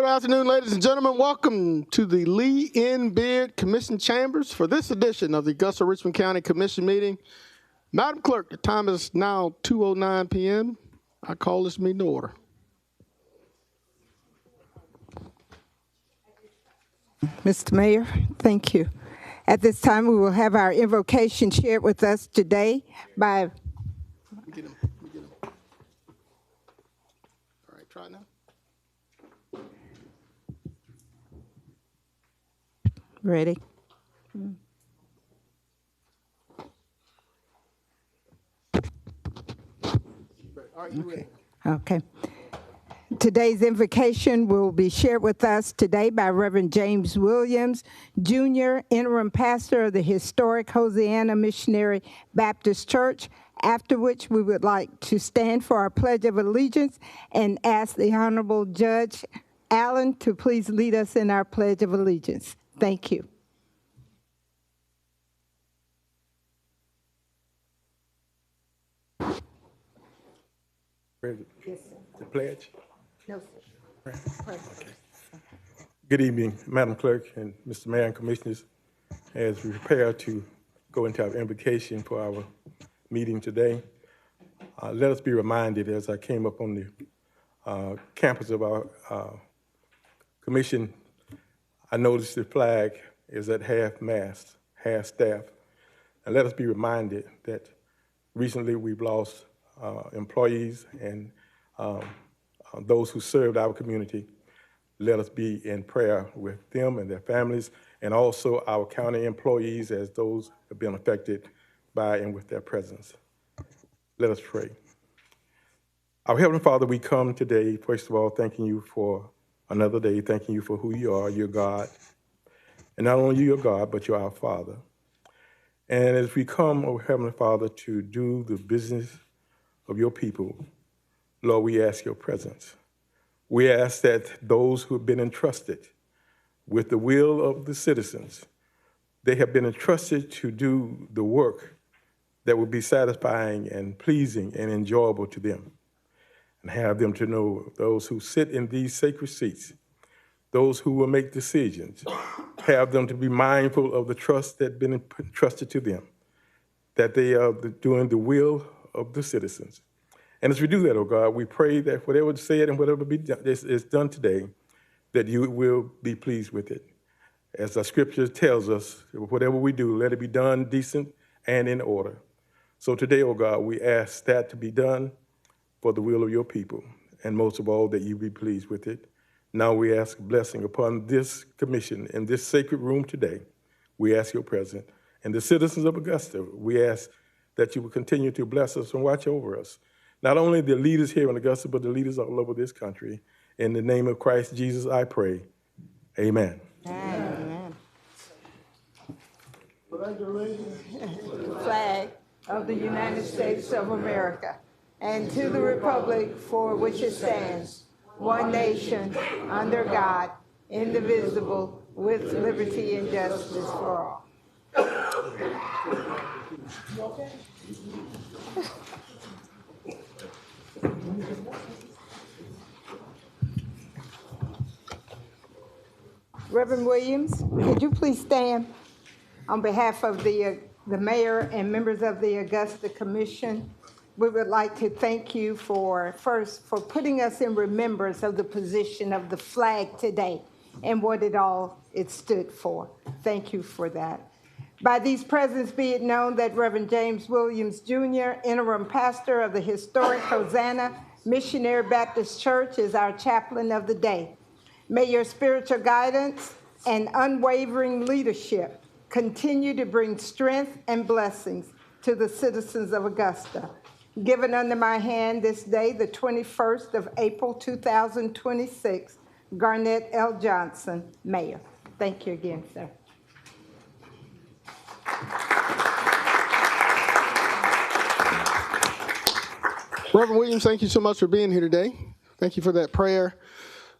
Good afternoon, ladies and gentlemen. Welcome to the Lee N. Beard Commission Chambers for this edition of the Augusta Richmond County Commission meeting. Madam Clerk, the time is now 2:09 p.m. I call this meeting to order. Mr. Mayor, thank you. At this time, we will have our invocation shared with us today by... Get him. All right, try now. Ready? All right, you ready? Okay. Today's invocation will be shared with us today by Reverend James Williams, Jr., interim pastor of the historic Hosanna Missionary Baptist Church, after which we would like to stand for our Pledge of Allegiance and ask the Honorable Judge Allen to please lead us in our Pledge of Allegiance. Thank you. Yes, sir. The pledge? No, sir. Okay. Good evening, Madam Clerk and Mr. Mayor and Commissioners. As we prepare to go into our invocation for our meeting today, let us be reminded, as I came up on the campus of our commission, I noticed the flag is at half-mast, half-staff. And let us be reminded that recently we've lost employees and those who served our community. Let us be in prayer with them and their families, and also our county employees as those have been affected by and with their presence. Let us pray. Our Heavenly Father, we come today, first of all, thanking you for another day, thanking you for who you are, your God. And not only you're God, but you're our Father. And as we come, oh Heavenly Father, to do the business of your people, Lord, we ask your presence. We ask that those who have been entrusted with the will of the citizens, they have been entrusted to do the work that will be satisfying and pleasing and enjoyable to them. And have them to know those who sit in these sacred seats, those who will make decisions, have them to be mindful of the trust that has been entrusted to them, that they are doing the will of the citizens. And as we do that, oh God, we pray that whatever is said and whatever is done today, that you will be pleased with it. As the scripture tells us, whatever we do, let it be done decent and in order. So today, oh God, we ask that to be done for the will of your people, and most of all, that you be pleased with it. Now we ask blessing upon this commission in this sacred room today. We ask your presence. And the citizens of Augusta, we ask that you will continue to bless us and watch over us. Not only the leaders here in Augusta, but the leaders all over this country. In the name of Christ Jesus, I pray. Amen. Amen. Flag of the United States of America, and to the republic for which it stands, one nation, under God, indivisible, with liberty and justice for all. Reverend Williams, could you please stand on behalf of the mayor and members of the Augusta Commission? We would like to thank you for putting us in remembrance of the position of the flag today and what it stood for. Thank you for that. By these presents be it known that Reverend James Williams, Jr., interim pastor of the historic Hosanna Missionary Baptist Church, is our chaplain of the day. May your spiritual guidance and unwavering leadership continue to bring strength and blessings to the citizens of Augusta. Given under my hand this day, the 21st of April, 2026, Garnett L. Johnson, Mayor. Thank you again, sir. Reverend Williams, thank you so much for being here today. Thank you for that prayer.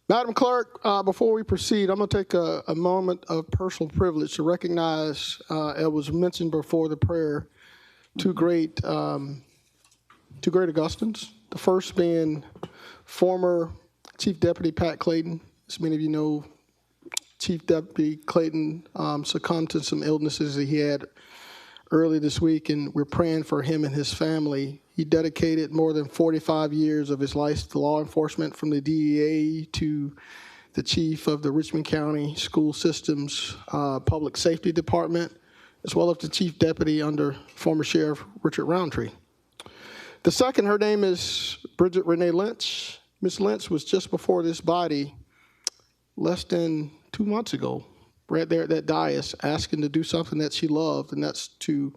Madam Clerk, before we proceed, I'm going to take a moment of personal privilege to recognize, it was mentioned before the prayer, two great Augustans. The first being former Chief Deputy Pat Clayton, As many of you know, Chief Deputy Clayton succumbed to some illnesses that he had early this week, and we're praying for him and his family. He dedicated more than 45 years of his life to law enforcement, from the DEA to the chief of the Richmond County School Systems Public Safety Department, as well as the chief deputy under former Sheriff Richard Roundtree. The second, her name is Bridget Renee Lynch. Ms. Lynch was just before this body less than 2 months ago, right there at that dais, asking to do something that she loved, and that's to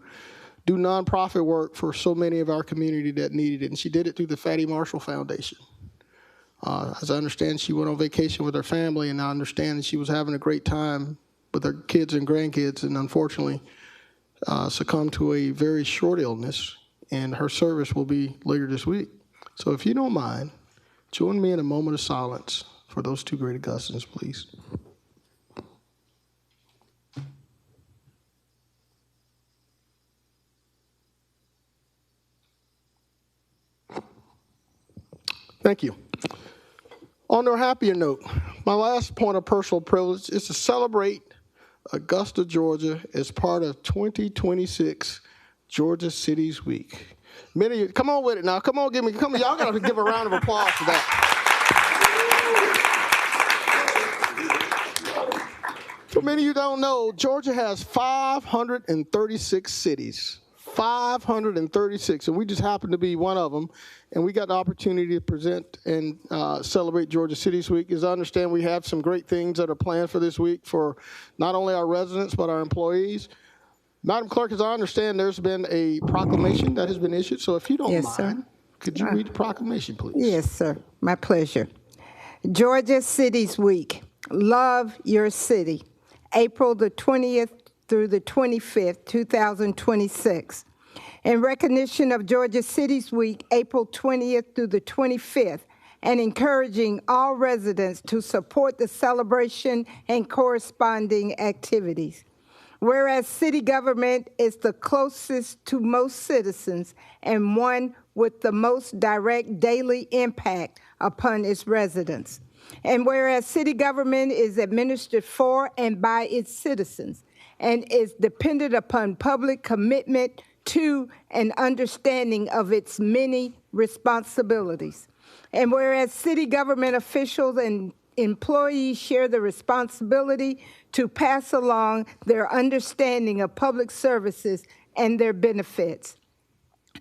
do nonprofit work for so many of our community that needed it. And she did it through the Fatty Marshall Foundation. As I understand, she went on vacation with her family, and I understand that she was having a great time with her kids and grandkids, and unfortunately succumbed to a very short illness, and her service will be later this week. So if you don't mind, join me in a moment of silence for those two great Augustans, please. Thank you. On a happier note, my last point of personal privilege is to celebrate Augusta, Georgia as part of 2026 Georgia Cities Week. Many of you, come on with it now. Come on, y'all got to give a round of applause for that. For many of you don't know, Georgia has 536 cities. 536, and we just happen to be one of them, and we got the opportunity to present and celebrate Georgia Cities Week. As I understand, we have some great things that are planned for this week for not only our residents, but our employees. Madam Clerk, as I understand, there's been a proclamation that has been issued, so if you don't mind, could you read the proclamation, please? Yes, sir. My pleasure. Georgia Cities Week. Love your city. April the 20th through the 25th, 2026. In recognition of Georgia Cities Week, April 20th through the 25th, and encouraging all residents to support the celebration and corresponding activities. Whereas city government is the closest to most citizens and one with the most direct daily impact upon its residents. And whereas city government is administered for and by its citizens and is dependent upon public commitment to and understanding of its many responsibilities. And whereas city government officials and employees share the responsibility to pass along their understanding of public services and their benefits.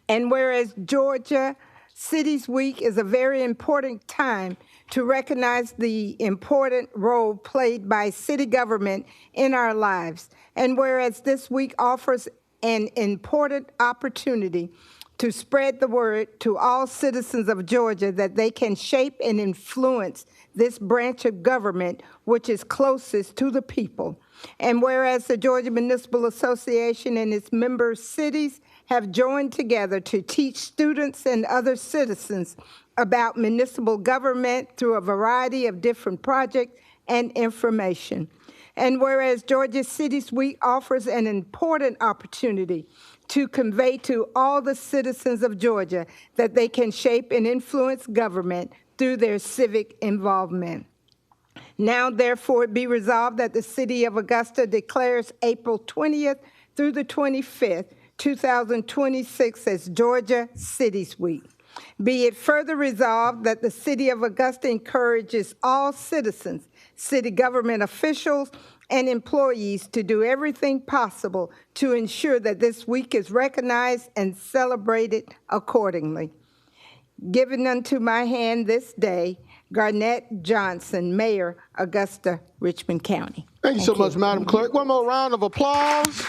And whereas Georgia Cities Week is a very important time to recognize the important role played by city government in our lives. And whereas this week offers an important opportunity to spread the word to all citizens of Georgia that they can shape and influence this branch of government which is closest to the people. And whereas the Georgia Municipal Association and its member cities have joined together to teach students and other citizens about municipal government through a variety of different projects and information. And whereas Georgia Cities Week offers an important opportunity to convey to all the citizens of Georgia that they can shape and influence government through their civic involvement. Now, therefore, it be resolved that the City of Augusta declares April 20th through the 25th, 2026 as Georgia Cities Week. Be it further resolved that the City of Augusta encourages all citizens, city government officials, and employees to do everything possible to ensure that this week is recognized and celebrated accordingly. Given unto my hand this day, Garnett Johnson, Mayor, Augusta, Richmond County. Thank you so much, Madam Clerk. One more round of applause.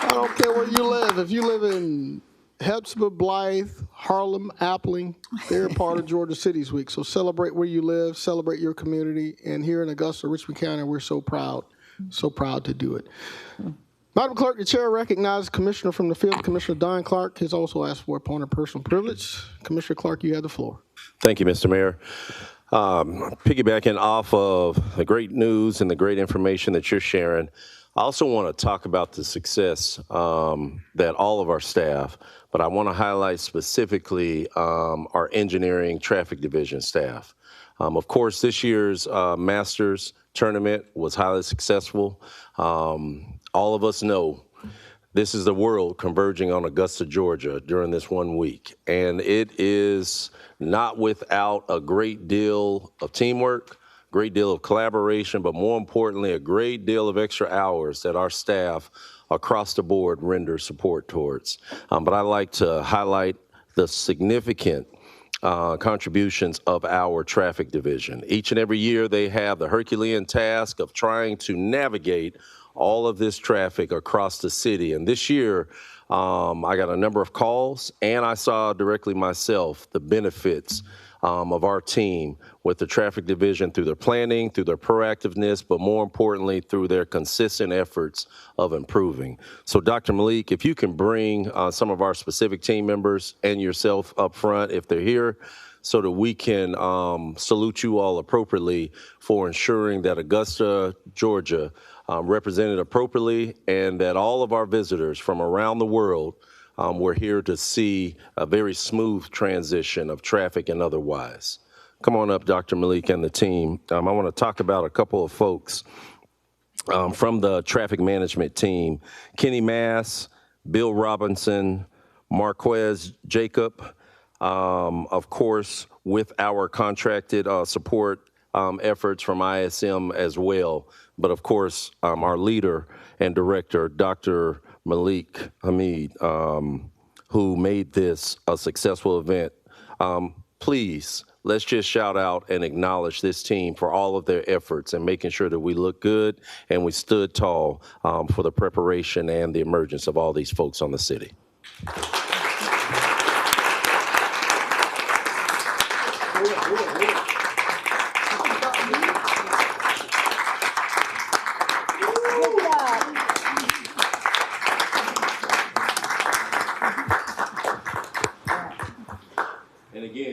I don't care where you live. If you live in Hepzibah, Blythe, Harlem, Appling, they're part of Georgia Cities Week. So celebrate where you live, celebrate your community. And here in Augusta, Richmond County, we're so proud to do it. Madam Clerk, the chair recognizes Commissioner from the field. Commissioner Don Clark has also asked for a point of personal privilege. Commissioner Clark, you have the floor. Thank you, Mr. Mayor. Piggybacking off of the great news and the great information that you're sharing, I also want to talk about the success that all of our staff, but I want to highlight specifically our engineering traffic division staff. Of course, this year's Masters tournament was highly successful. All of us know this is the world converging on Augusta, Georgia during this 1 week. And it is not without a great deal of teamwork, great deal of collaboration, but more importantly, a great deal of extra hours that our staff across the board render support towards. But I like to highlight the significant contributions of our traffic division. Each and every year they have the Herculean task of trying to navigate all of this traffic across the city. And this year, I got a number of calls, and I saw directly myself the benefits of our team with the traffic division through their planning, through their proactiveness, but more importantly, through their consistent efforts of improving. So Dr. Malik, if you can bring some of our specific team members and yourself up front if they're here, so that we can salute you all appropriately for ensuring that Augusta, Georgia, represented appropriately, and that all of our visitors from around the world were here to see a very smooth transition of traffic and otherwise. Come on up, Dr. Malik and the team. I want to talk about a couple of folks from the traffic management team. Kenny Mass, Bill Robinson, Marquez Jacob, of course, with our contracted support efforts from ISM as well. But of course, our leader and director, Dr. Malik Hamid, who made this a successful event. Please, let's just shout out and acknowledge this team for all of their efforts and making sure that we look good and we stood tall for the preparation and the emergence of all these folks on the city.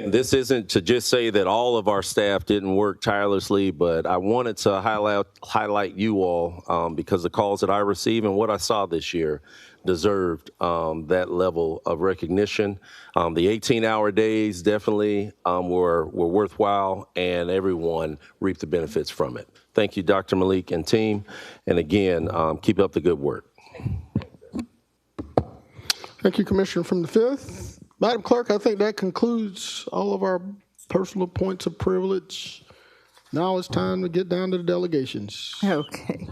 This isn't to just say that all of our staff didn't work tirelessly, but I wanted to highlight you all because the calls that I received and what I saw this year deserved that level of recognition. The 18-hour days definitely were worthwhile, and everyone reaped the benefits from it. Thank you, Dr. Malik and team. And again, keep up the good work. Thank you, Commissioner from the 5th. Madam Clerk, I think that concludes all of our personal points of privilege. Now it's time to get down to the delegations. Okay.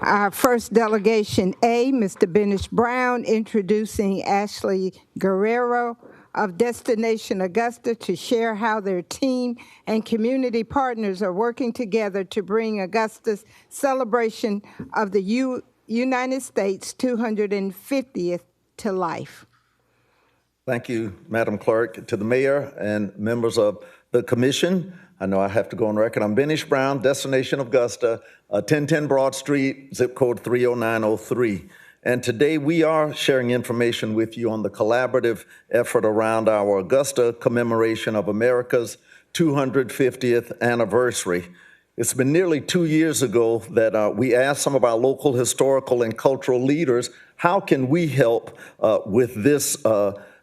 Our first delegation A, Mr. Bennish Brown, introducing Ashley Guerrero of Destination Augusta to share how their team and community partners are working together to bring Augusta's celebration of the United States 250th to life. Thank you, Madam Clerk. To the mayor and members of the commission, I know I have to go on record. I'm Bennish Brown, Destination Augusta, 1010 Broad Street, zip code 30903. And today we are sharing information with you on the collaborative effort around our Augusta commemoration of America's 250th anniversary. It's been nearly 2 years ago that we asked some of our local historical and cultural leaders, how can we help with this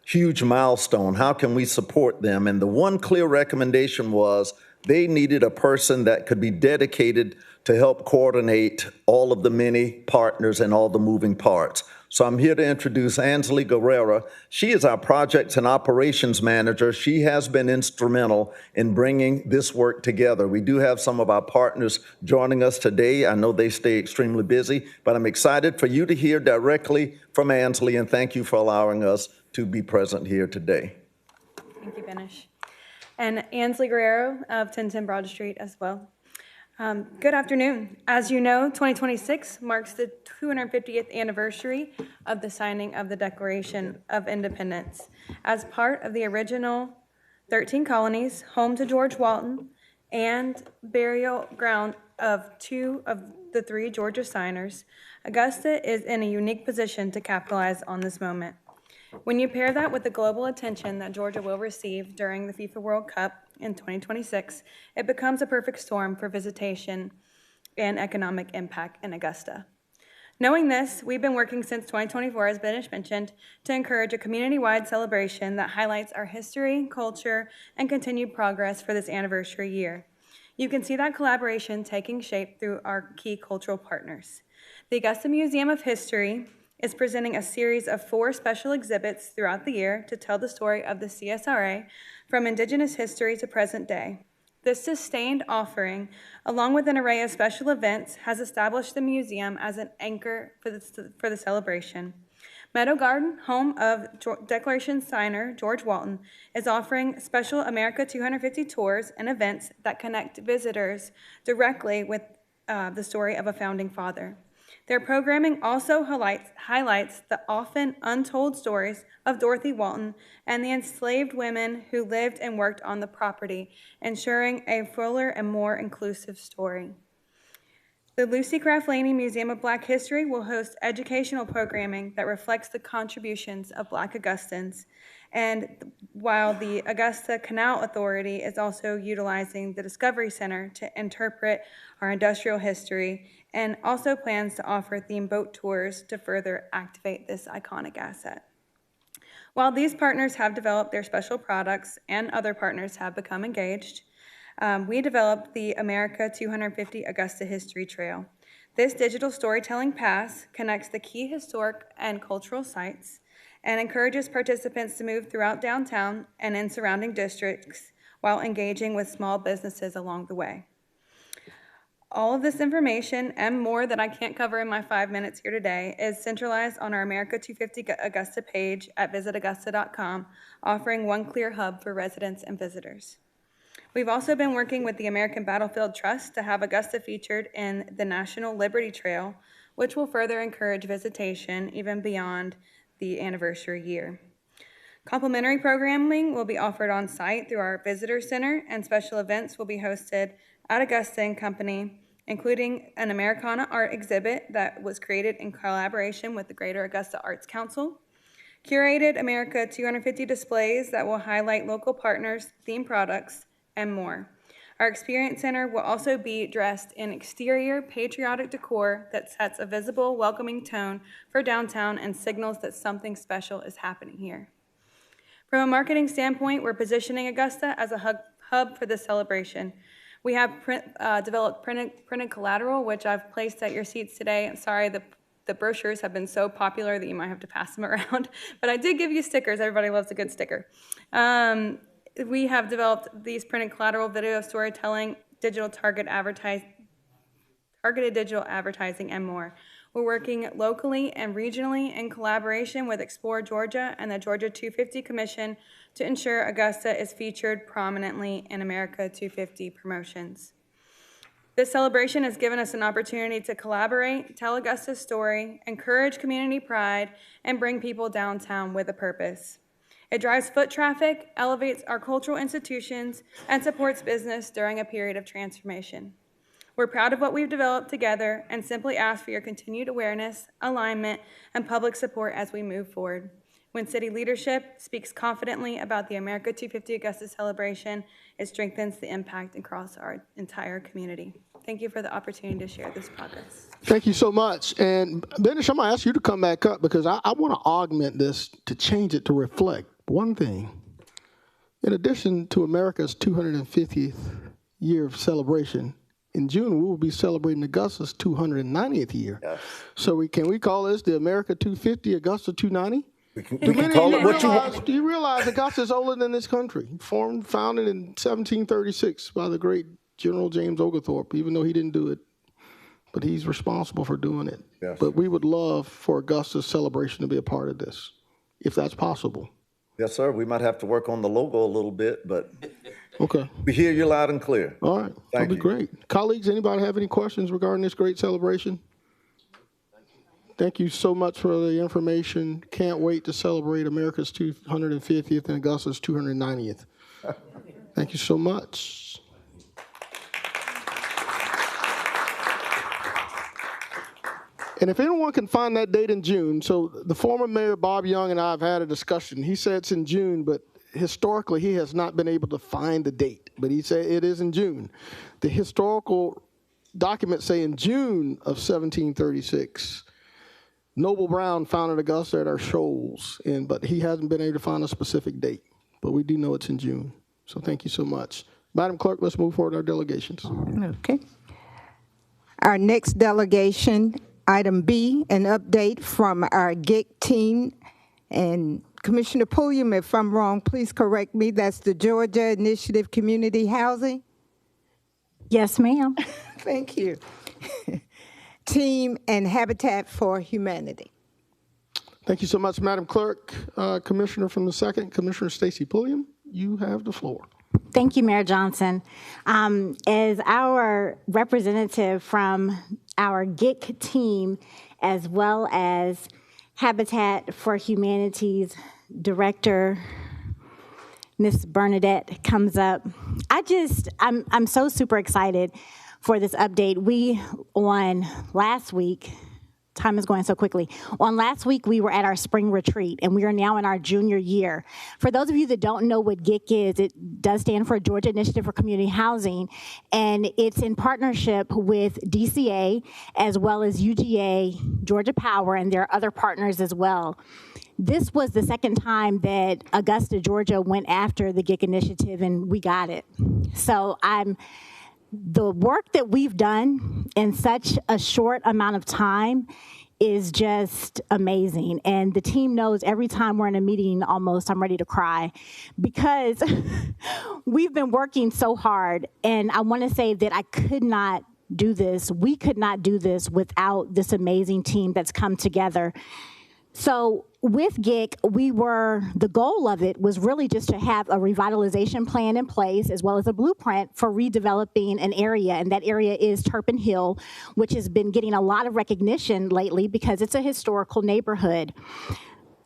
huge milestone? How can we support them? And the one clear recommendation was they needed a person that could be dedicated to help coordinate all of the many partners and all the moving parts. So I'm here to introduce Ansley Guerrero. She is our projects and operations manager. She has been instrumental in bringing this work together. We do have some of our partners joining us today. I know they stay extremely busy, but I'm excited for you to hear directly from Ansley, and thank you for allowing us to be present here today. Thank you, Bennish. And Ansley Guerrero of 1010 Broad Street as well. Good afternoon. As you know, 2026 marks the 250th anniversary of the signing of the Declaration of Independence. As part of the original 13 colonies, home to George Walton, and burial ground of 2 of the 3 Georgia signers, Augusta is in a unique position to capitalize on this moment. When you pair that with the global attention that Georgia will receive during the FIFA World Cup in 2026, it becomes a perfect storm for visitation and economic impact in Augusta. Knowing this, we've been working since 2024, as Bennish mentioned, to encourage a community-wide celebration that highlights our history, culture, and continued progress for this anniversary year. You can see that collaboration taking shape through our key cultural partners. The Augusta Museum of History is presenting a series of 4 special exhibits throughout the year to tell the story of the CSRA from Indigenous history to present day. This sustained offering, along with an array of special events, has established the museum as an anchor for the celebration. Meadow Garden, home of Declaration signer George Walton, is offering special America 250 tours and events that connect visitors directly with the story of a founding father. Their programming also highlights the often untold stories of Dorothy Walton and the enslaved women who lived and worked on the property, ensuring a fuller and more inclusive story. The Lucy Craft Laney Museum of Black History will host educational programming that reflects the contributions of Black Augustans, and while the Augusta Canal Authority is also utilizing the Discovery Center to interpret our industrial history, and also plans to offer themed boat tours to further activate this iconic asset. While these partners have developed their special products and other partners have become engaged, we developed the America 250 Augusta History Trail. This digital storytelling pass connects the key historic and cultural sites and encourages participants to move throughout downtown and in surrounding districts while engaging with small businesses along the way. All of this information and more that I can't cover in my 5 minutes here today is centralized on our America 250 Augusta page at visitaugusta.com, offering one clear hub for residents and visitors. We've also been working with the American Battlefield Trust to have Augusta featured in the National Liberty Trail, which will further encourage visitation even beyond the anniversary year. Complimentary programming will be offered on site through our visitor center, and special events will be hosted at Augusta and Company, including an Americana art exhibit that was created in collaboration with the Greater Augusta Arts Council, curated America 250 displays that will highlight local partners, themed products, and more. Our Experience Center will also be dressed in exterior patriotic decor that sets a visible, welcoming tone for downtown and signals that something special is happening here. From a marketing standpoint, we're positioning Augusta as a hub for this celebration. We have developed printed collateral, which I've placed at your seats today. I'm sorry, the brochures have been so popular that you might have to pass them around, but I did give you stickers. Everybody loves a good sticker. We have developed these printed collateral, video storytelling, targeted digital advertising, and more. We're working locally and regionally in collaboration with Explore Georgia and the Georgia 250 Commission to ensure Augusta is featured prominently in America 250 promotions. This celebration has given us an opportunity to collaborate, tell Augusta's story, encourage community pride, and bring people downtown with a purpose. It drives foot traffic, elevates our cultural institutions, and supports business during a period of transformation. We're proud of what we've developed together and simply ask for your continued awareness, alignment, and public support as we move forward. When city leadership speaks confidently about the America 250 Augusta celebration, it strengthens the impact across our entire community. Thank you for the opportunity to share this progress. Thank you so much. And Bennish, I'm going to ask you to come back up because I want to augment this to change it to reflect one thing. In addition to America's 250th year of celebration, in June, we will be celebrating Augusta's 290th year. Yes. So can we call this the America 250, Augusta 290? We can call it what you want. Do you realize Augusta is older than this country? Founded in 1736 by the great General James Oglethorpe, even though he didn't do it. But he's responsible for doing it. Yes. But we would love for Augusta's celebration to be a part of this, if that's possible. Yes, sir. We might have to work on the logo a little bit, but okay. We hear you loud and clear. All right. That'd be great. Colleagues, anybody have any questions regarding this great celebration? Thank you so much for the information. Can't wait to celebrate America's 250th and Augusta's 290th. Thank you so much. And if anyone can find that date in June, so the former mayor, Bob Young, and I have had a discussion. He said it's in June, but historically he has not been able to find the date, but he said it is in June. The historical documents say in June of 1736, Noble Brown founded Augusta at our Shoals, but he hasn't been able to find a specific date. But we do know it's in June. So thank you so much. Madam Clerk, let's move forward to our delegations. Okay. Our next delegation, item B, an update from our GICH team. And Commissioner Pulliam, if I'm wrong, please correct me. That's the Georgia Initiative Community Housing. Yes, ma'am. Thank you. Team and Habitat for Humanity. Thank you so much, Madam Clerk. Commissioner from the 2nd, Commissioner Stacy Pulliam, you have the floor. Thank you, Mayor Johnson. As our representative from our GICH team, as well as Habitat for Humanity's director, Ms. Bernadette, comes up, I'm so super excited for this update. On last week, time is going so quickly. On last week, we were at our spring retreat, and we are now in our junior year. For those of you that don't know what GICH is, it does stand for Georgia Initiative for Community Housing, and it's in partnership with DCA, as well as UGA, Georgia Power, and there are other partners as well. This was the second time that Augusta, Georgia went after the GICH initiative, and we got it. So the work that we've done in such a short amount of time is just amazing. And the team knows every time we're in a meeting, almost, I'm ready to cry because we've been working so hard. And I want to say that I could not do this. We could not do this without this amazing team that's come together. So with GICH, the goal of it was really just to have a revitalization plan in place, as well as a blueprint for redeveloping an area, and that area is Turpin Hill, which has been getting a lot of recognition lately because it's a historical neighborhood.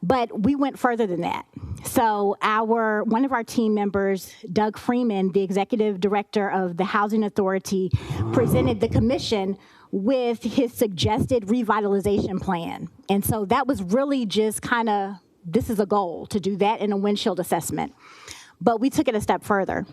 But we went further than that. So one of our team members, Doug Freeman, the executive director of the Housing Authority, presented the commission with his suggested revitalization plan. And so that was really just this is a goal, to do that in a windshield assessment. But we took it a step further.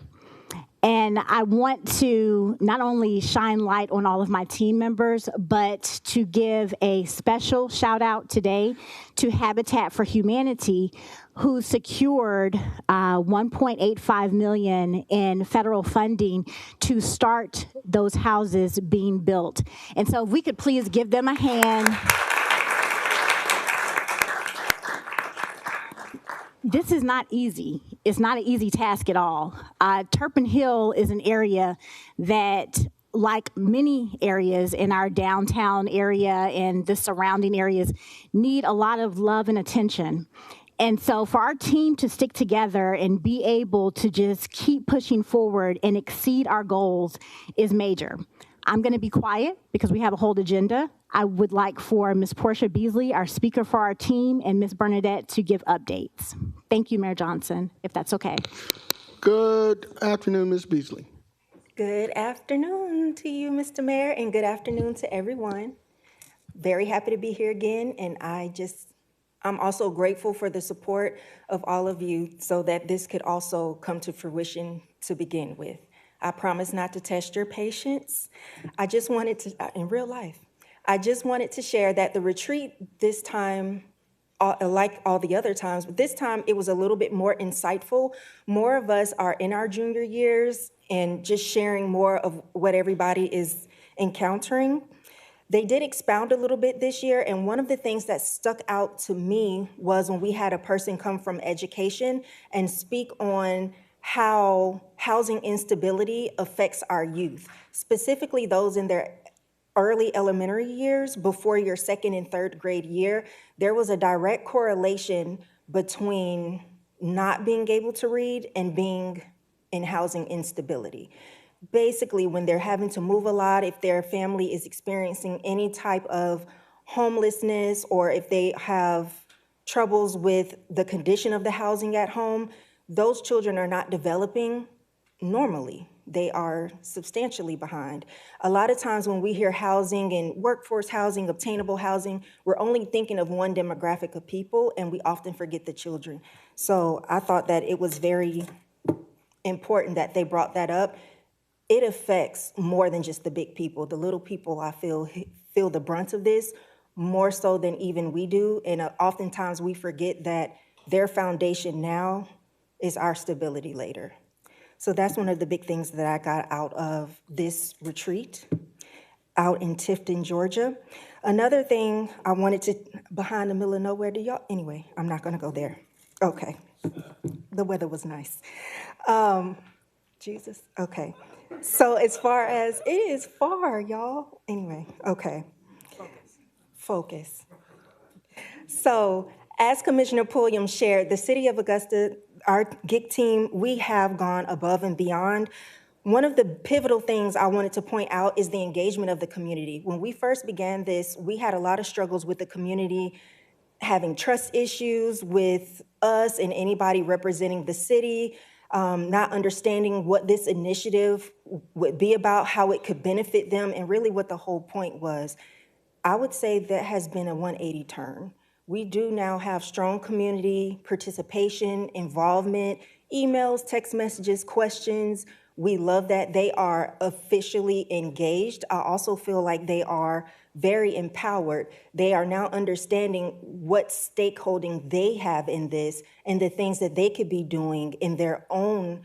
And I want to not only shine light on all of my team members, but to give a special shout out today to Habitat for Humanity, who secured $1.85 million in federal funding to start those houses being built. And so if we could please give them a hand. This is not easy. It's not an easy task at all. Turpin Hill is an area that, like many areas in our downtown area and the surrounding areas, need a lot of love and attention. And so for our team to stick together and be able to just keep pushing forward and exceed our goals is major. I'm going to be quiet because we have a whole agenda. I would like for Ms. Portia Beasley, our speaker for our team, and Ms. Bernadette to give updates. Thank you, Mayor Johnson, if that's okay. Good afternoon, Ms. Beasley. Good afternoon to you, Mr. Mayor, and good afternoon to everyone. Very happy to be here again, and I'm also grateful for the support of all of you so that this could also come to fruition to begin with. I promise not to test your patience. I just wanted to share that the retreat this time, like all the other times, but this time it was a little bit more insightful. More of us are in our junior years and just sharing more of what everybody is encountering. They did expound a little bit this year, and one of the things that stuck out to me was when we had a person come from education and speak on how housing instability affects our youth, specifically those in their early elementary years before your second and third grade year. There was a direct correlation between not being able to read and being in housing instability. Basically, when they're having to move a lot, if their family is experiencing any type of homelessness, or if they have troubles with the condition of the housing at home, those children are not developing normally. They are substantially behind. A lot of times when we hear housing and workforce housing, obtainable housing, we're only thinking of one demographic of people, and we often forget the children. So I thought that it was very important that they brought that up. It affects more than just the big people. The little people, I feel the brunt of this more so than even we do. And oftentimes we forget that their foundation now is our stability later. So that's one of the big things that I got out of this retreat out in Tifton, Georgia. Another thing I wanted to, behind the middle of nowhere, anyway, I'm not gonna go there. Okay, the weather was nice. Jesus, okay. So as far as, it is far, y'all. Anyway, okay. Focus. So as Commissioner Pulliam shared, the City of Augusta, our GICH team, we have gone above and beyond. One of the pivotal things I wanted to point out is the engagement of the community. When we first began this, we had a lot of struggles with the community having trust issues with us and anybody representing the city, not understanding what this initiative would be about, how it could benefit them, and really what the whole point was. I would say that has been a 180 turn. We do now have strong community participation, involvement, emails, text messages, questions. We love that they are officially engaged. I also feel like they are very empowered. They are now understanding what stakeholding they have in this and the things that they could be doing in their own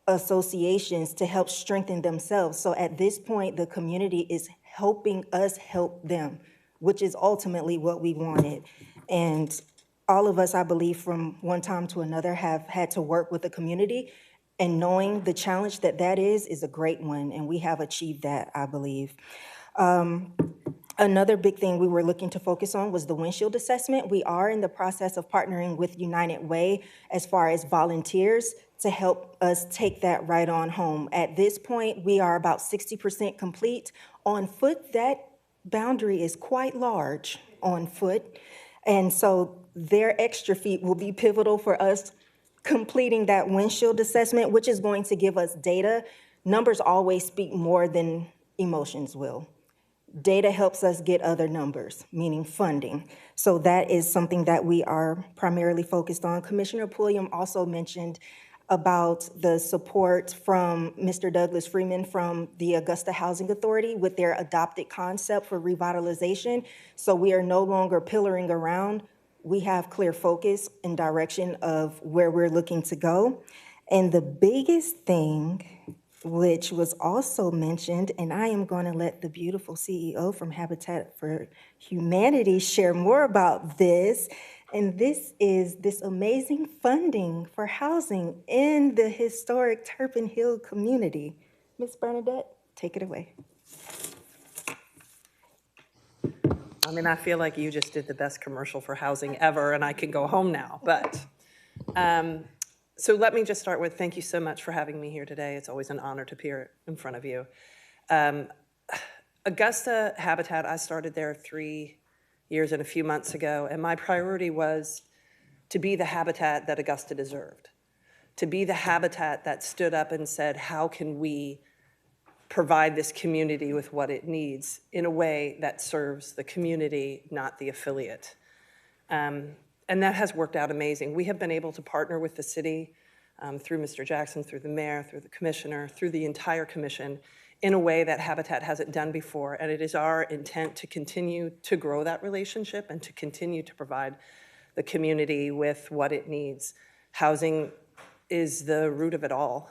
associations to help strengthen themselves. So at this point, the community is helping us help them, which is ultimately what we wanted. And all of us, I believe, from one time to another have had to work with the community, and knowing the challenge that that is a great one, and we have achieved that, I believe. Another big thing we were looking to focus on was the windshield assessment. We are in the process of partnering with United Way as far as volunteers to help us take that right on home. At this point, we are about 60% complete. On foot, that boundary is quite large on foot. And so their extra feet will be pivotal for us completing that windshield assessment, which is going to give us data. Numbers always speak more than emotions will. Data helps us get other numbers, meaning funding. So that is something that we are primarily focused on. Commissioner Pulliam also mentioned about the support from Mr. Douglas Freeman from the Augusta Housing Authority with their adopted concept for revitalization. So we are no longer pillaring around. We have clear focus and direction of where we're looking to go. And the biggest thing, which was also mentioned, and I am going to let the beautiful CEO from Habitat for Humanity share more about this, and this is this amazing funding for housing in the historic Turpin Hill community. Ms. Bernadette, take it away. I mean, I feel like you just did the best commercial for housing ever, and I can go home now, but. So let me just start with thank you so much for having me here today. It's always an honor to appear in front of you. Augusta Habitat, I started there 3 years and a few months ago, and my priority was to be the habitat that Augusta deserved, to be the habitat that stood up and said, how can we provide this community with what it needs in a way that serves the community, not the affiliate. And that has worked out amazing. We have been able to partner with the city through Mr. Jackson, through the mayor, through the commissioner, through the entire commission in a way that Habitat hasn't done before. And it is our intent to continue to grow that relationship and to continue to provide the community with what it needs. Housing is the root of it all.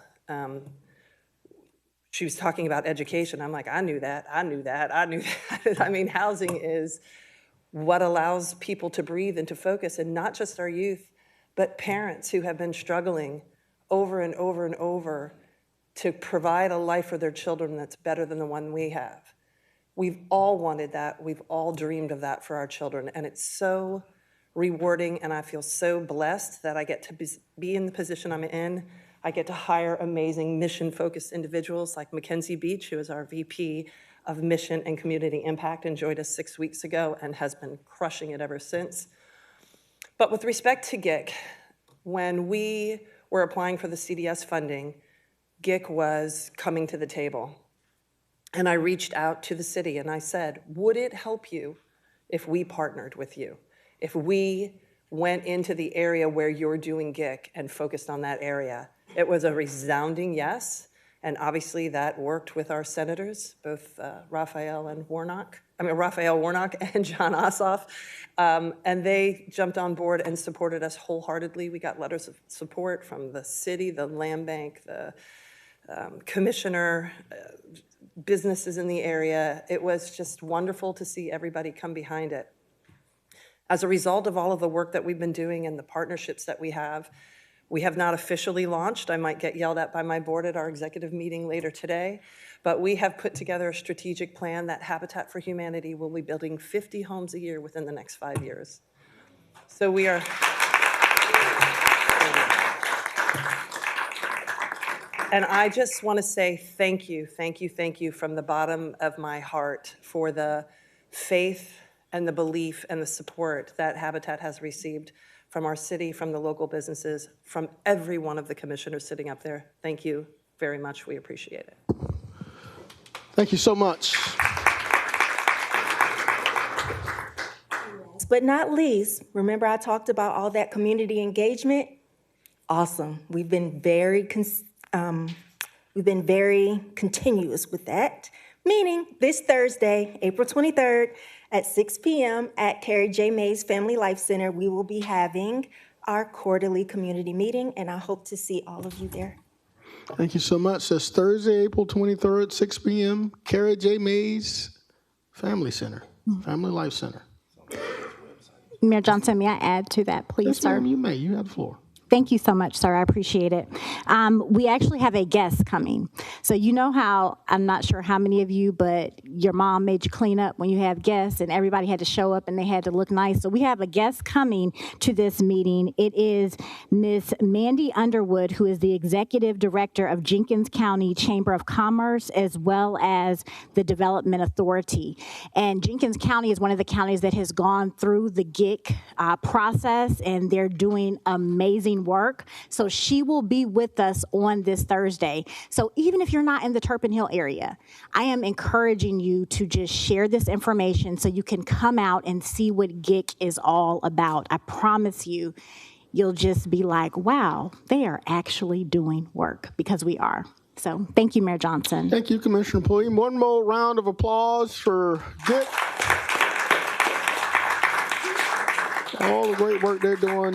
She was talking about education. I'm like, I knew that. I knew that. I mean, housing is what allows people to breathe and to focus, and not just our youth, but parents who have been struggling over and over and over to provide a life for their children that's better than the one we have. We've all wanted that. We've all dreamed of that for our children, and it's so rewarding, and I feel so blessed that I get to be in the position I'm in. I get to hire amazing mission-focused individuals like Mackenzie Beach, who is our VP of Mission and Community Impact and joined us 6 weeks ago and has been crushing it ever since. But with respect to GICH, when we were applying for the CDS funding, GICH was coming to the table. And I reached out to the city and I said, would it help you if we partnered with you? If we went into the area where you're doing GICH and focused on that area? It was a resounding yes. And obviously that worked with our senators, both Raphael and Warnock, Raphael Warnock and John Ossoff, and they jumped on board and supported us wholeheartedly. We got letters of support from the city, the land bank, the commissioner, businesses in the area. It was just wonderful to see everybody come behind it. As a result of all of the work that we've been doing and the partnerships that we have not officially launched. I might get yelled at by my board at our executive meeting later today, but we have put together a strategic plan that Habitat for Humanity will be building 50 homes a year within the next 5 years. So we are, and I just want to say thank you from the bottom of my heart for the faith and the belief and the support that Habitat has received from our city, from the local businesses, from every one of the commissioners sitting up there. Thank you very much. We appreciate it. Thank you so much. Last but not least, remember I talked about all that community engagement? Awesome. We've been very continuous with that, meaning this Thursday, April 23rd, at 6 p.m. at Carrie J. Mays Family Life Center, we will be having our quarterly community meeting, and I hope to see all of you there. Thank you so much. That's Thursday, April 23rd, 6 p.m., Carrie J. Mays Family Center, Family Life Center. Mayor Johnson, may I add to that, please, Yes, sir? ma'am, you may. You have the floor. Thank you so much, sir. I appreciate it. We actually have a guest coming. So you know how, I'm not sure how many of you, but your mom made you clean up when you have guests and everybody had to show up and they had to look nice. So we have a guest coming to this meeting. It is Miss Mandy Underwood, who is the Executive Director of Jenkins County Chamber of Commerce, as well as the Development Authority. And Jenkins County is one of the counties that has gone through the GICH process, and they're doing amazing work. So she will be with us on this Thursday. So even if you're not in the Turpin Hill area, I am encouraging you to just share this information so you can come out and see what GICH is all about. I promise you, you'll just be like, wow, they are actually doing work, because we are. So thank you, Mayor Johnson. Thank you, Commissioner Pulliam. One more round of applause for GICH. All the great work they're doing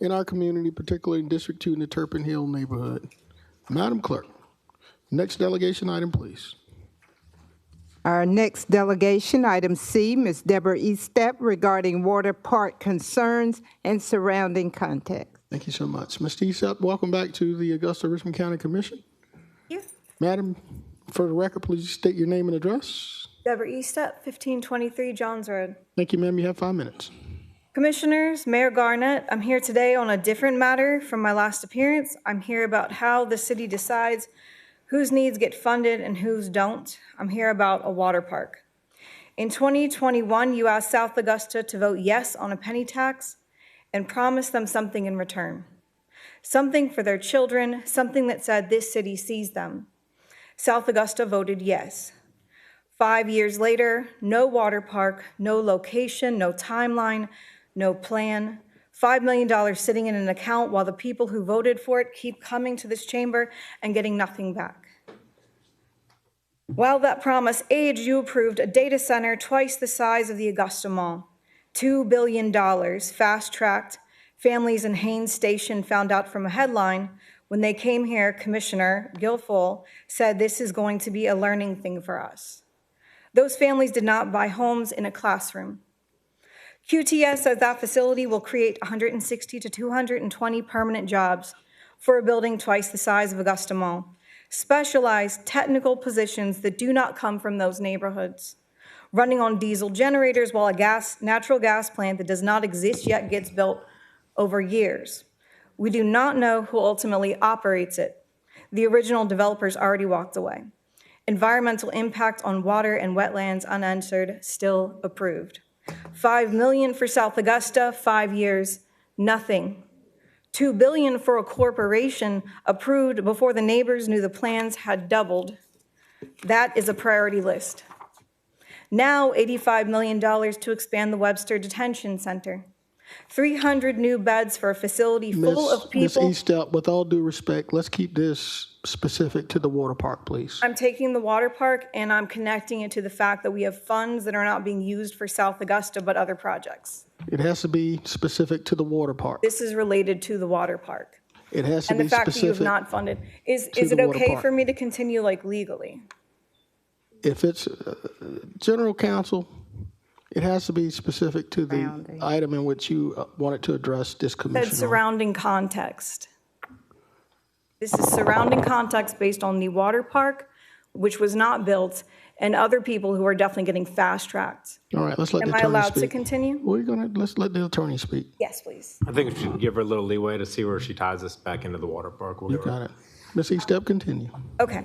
in our community, particularly in District 2 in the Turpin Hill neighborhood. Madam Clerk, next delegation item, please. Our next delegation, item C, Ms. Debra Estep, regarding water park concerns and surrounding context. Thank you so much. Ms. Estep, welcome back to the Augusta-Richmond County Commission. Thank you. Madam, for the record, please state your name and address. Debra Estep, 1523 Johns Road. Thank you, ma'am. You have 5 minutes. Commissioners, Mayor Garnett, I'm here today on a different matter from my last appearance. I'm here about how the city decides whose needs get funded and whose don't. I'm here about a water park. In 2021, you asked South Augusta to vote yes on a penny tax and promised them something in return. Something for their children, something that said this city sees them. South Augusta voted yes. 5 years later, no water park, no location, no timeline, no plan, $5 million sitting in an account while the people who voted for it keep coming to this chamber and getting nothing back. While that promise aged, you approved a data center twice the size of the Augusta Mall. $2 billion, fast-tracked. Families in Haines Station found out from a headline. When they came here, Commissioner Guilfoyle said this is going to be a learning thing for us. Those families did not buy homes in a classroom. QTS says that facility will create 160 to 220 permanent jobs for a building twice the size of Augusta Mall. Specialized technical positions that do not come from those neighborhoods. Running on diesel generators while a natural gas plant that does not exist yet gets built over years. We do not know who ultimately operates it. The original developers already walked away. Environmental impact on water and wetlands unanswered, still approved. $5 million for South Augusta, 5 years, nothing. $2 billion for a corporation approved before the neighbors knew the plans had doubled. That is a priority list. Now $85 million to expand the Webster Detention Center. 300 new beds for a facility full of Miss people. Estep, with all due respect, let's keep this specific to the water park, please. I'm taking the water park and I'm connecting it to the fact that we have funds that are not being used for South Augusta, but other projects. It has to be specific to the water park. This is related to the water park. It has to And be the fact that you have specific. not funded. Is to it the water okay park. for me to continue like legally? If it's general counsel, it has to be specific to the item in which you wanted to address this Said commission on. surrounding context. This is surrounding context based on the water park, which was not built, and other people who are definitely getting fast-tracked. All right, let's let the Am I attorney allowed to speak. continue? Let's let the attorney speak. Yes, please. I think we should give her a little leeway to see where she ties this back into the water park. We'll You give her- got it. Ms. Estep, continue. Okay.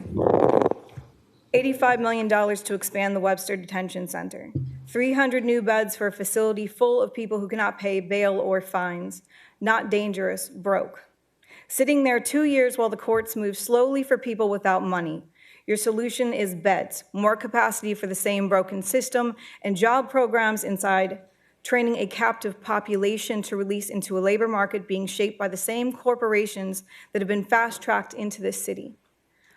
$85 million to expand the Webster Detention Center. 300 new beds for a facility full of people who cannot pay bail or fines. Not dangerous, broke. Sitting there 2 years while the courts move slowly for people without money. Your solution is beds, more capacity for the same broken system, and job programs inside, training a captive population to release into a labor market being shaped by the same corporations that have been fast-tracked into this city.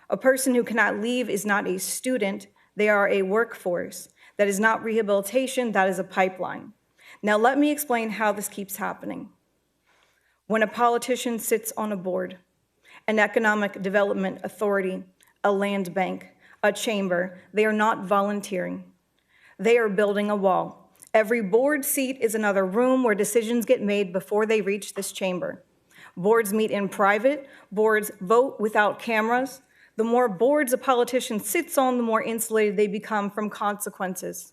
A person who cannot leave is not a student, they are a workforce. That is not rehabilitation, that is a pipeline. Now let me explain how this keeps happening. When a politician sits on a board, an economic development authority, a land bank, a chamber, they are not volunteering. They are building a wall. Every board seat is another room where decisions get made before they reach this chamber. Boards meet in private, boards vote without cameras. The more boards a politician sits on, the more insulated they become from consequences.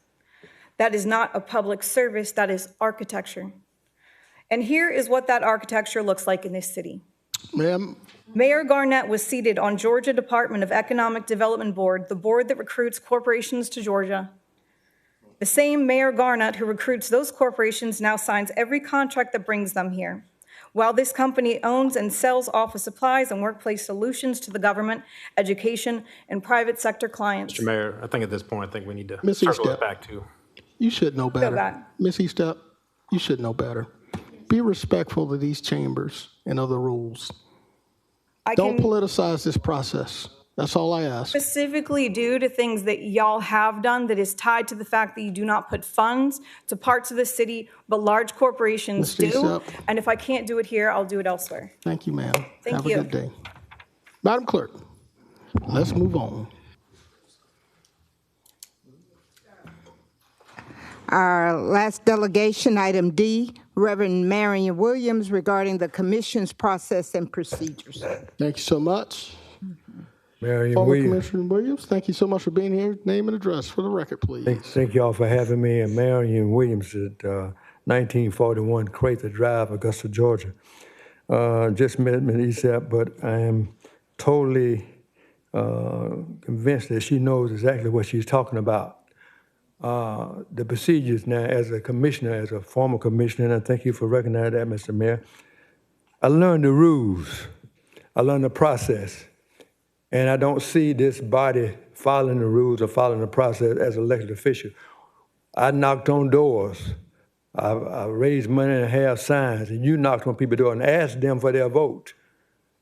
That is not a public service, that is architecture. And here is what that architecture looks like in this city. Ma'am, Mayor Garnett was seated on Georgia Department of Economic Development Board, the board that recruits corporations to Georgia. The same Mayor Garnett who recruits those corporations now signs every contract that brings them here. While this company owns and sells office supplies and workplace solutions to the government, education, and private sector clients. Mr. Mayor, I think at this point, I think we need to Ms. circle Estep. it back to. you should know better. back. Ms. Estep, you should know better. Be respectful of these chambers and other rules. Don't politicize this process. That's all I ask. Specifically due to things that y'all have done that is tied to the fact that you do not put funds to parts of the city, but large corporations Ms. do. Estep. And if I can't do it here, I'll do it elsewhere. Thank you, ma'am. Thank Have you. a good day. Madam Clerk, let's move on. Our last delegation, item D, Reverend Marion Williams, regarding the commission's process and procedures. Thank you so much. Marion Former Williams. Commissioner Williams, thank you so much for being here. Name and address for the record, please. Thank you all for having me. And Marion Williams at 1941 Crather Drive, Augusta, Georgia. Just met Ms. Estep, but I am totally convinced that she knows exactly what she's talking about. The procedures now, as a commissioner, as a former commissioner, and I thank you for recognizing that, Mr. Mayor, I learned the rules. I learned the process. And I don't see this body following the rules or following the process as an elected official. I knocked on doors. I raised money and have signs, and you knocked on people's doors and asked them for their vote.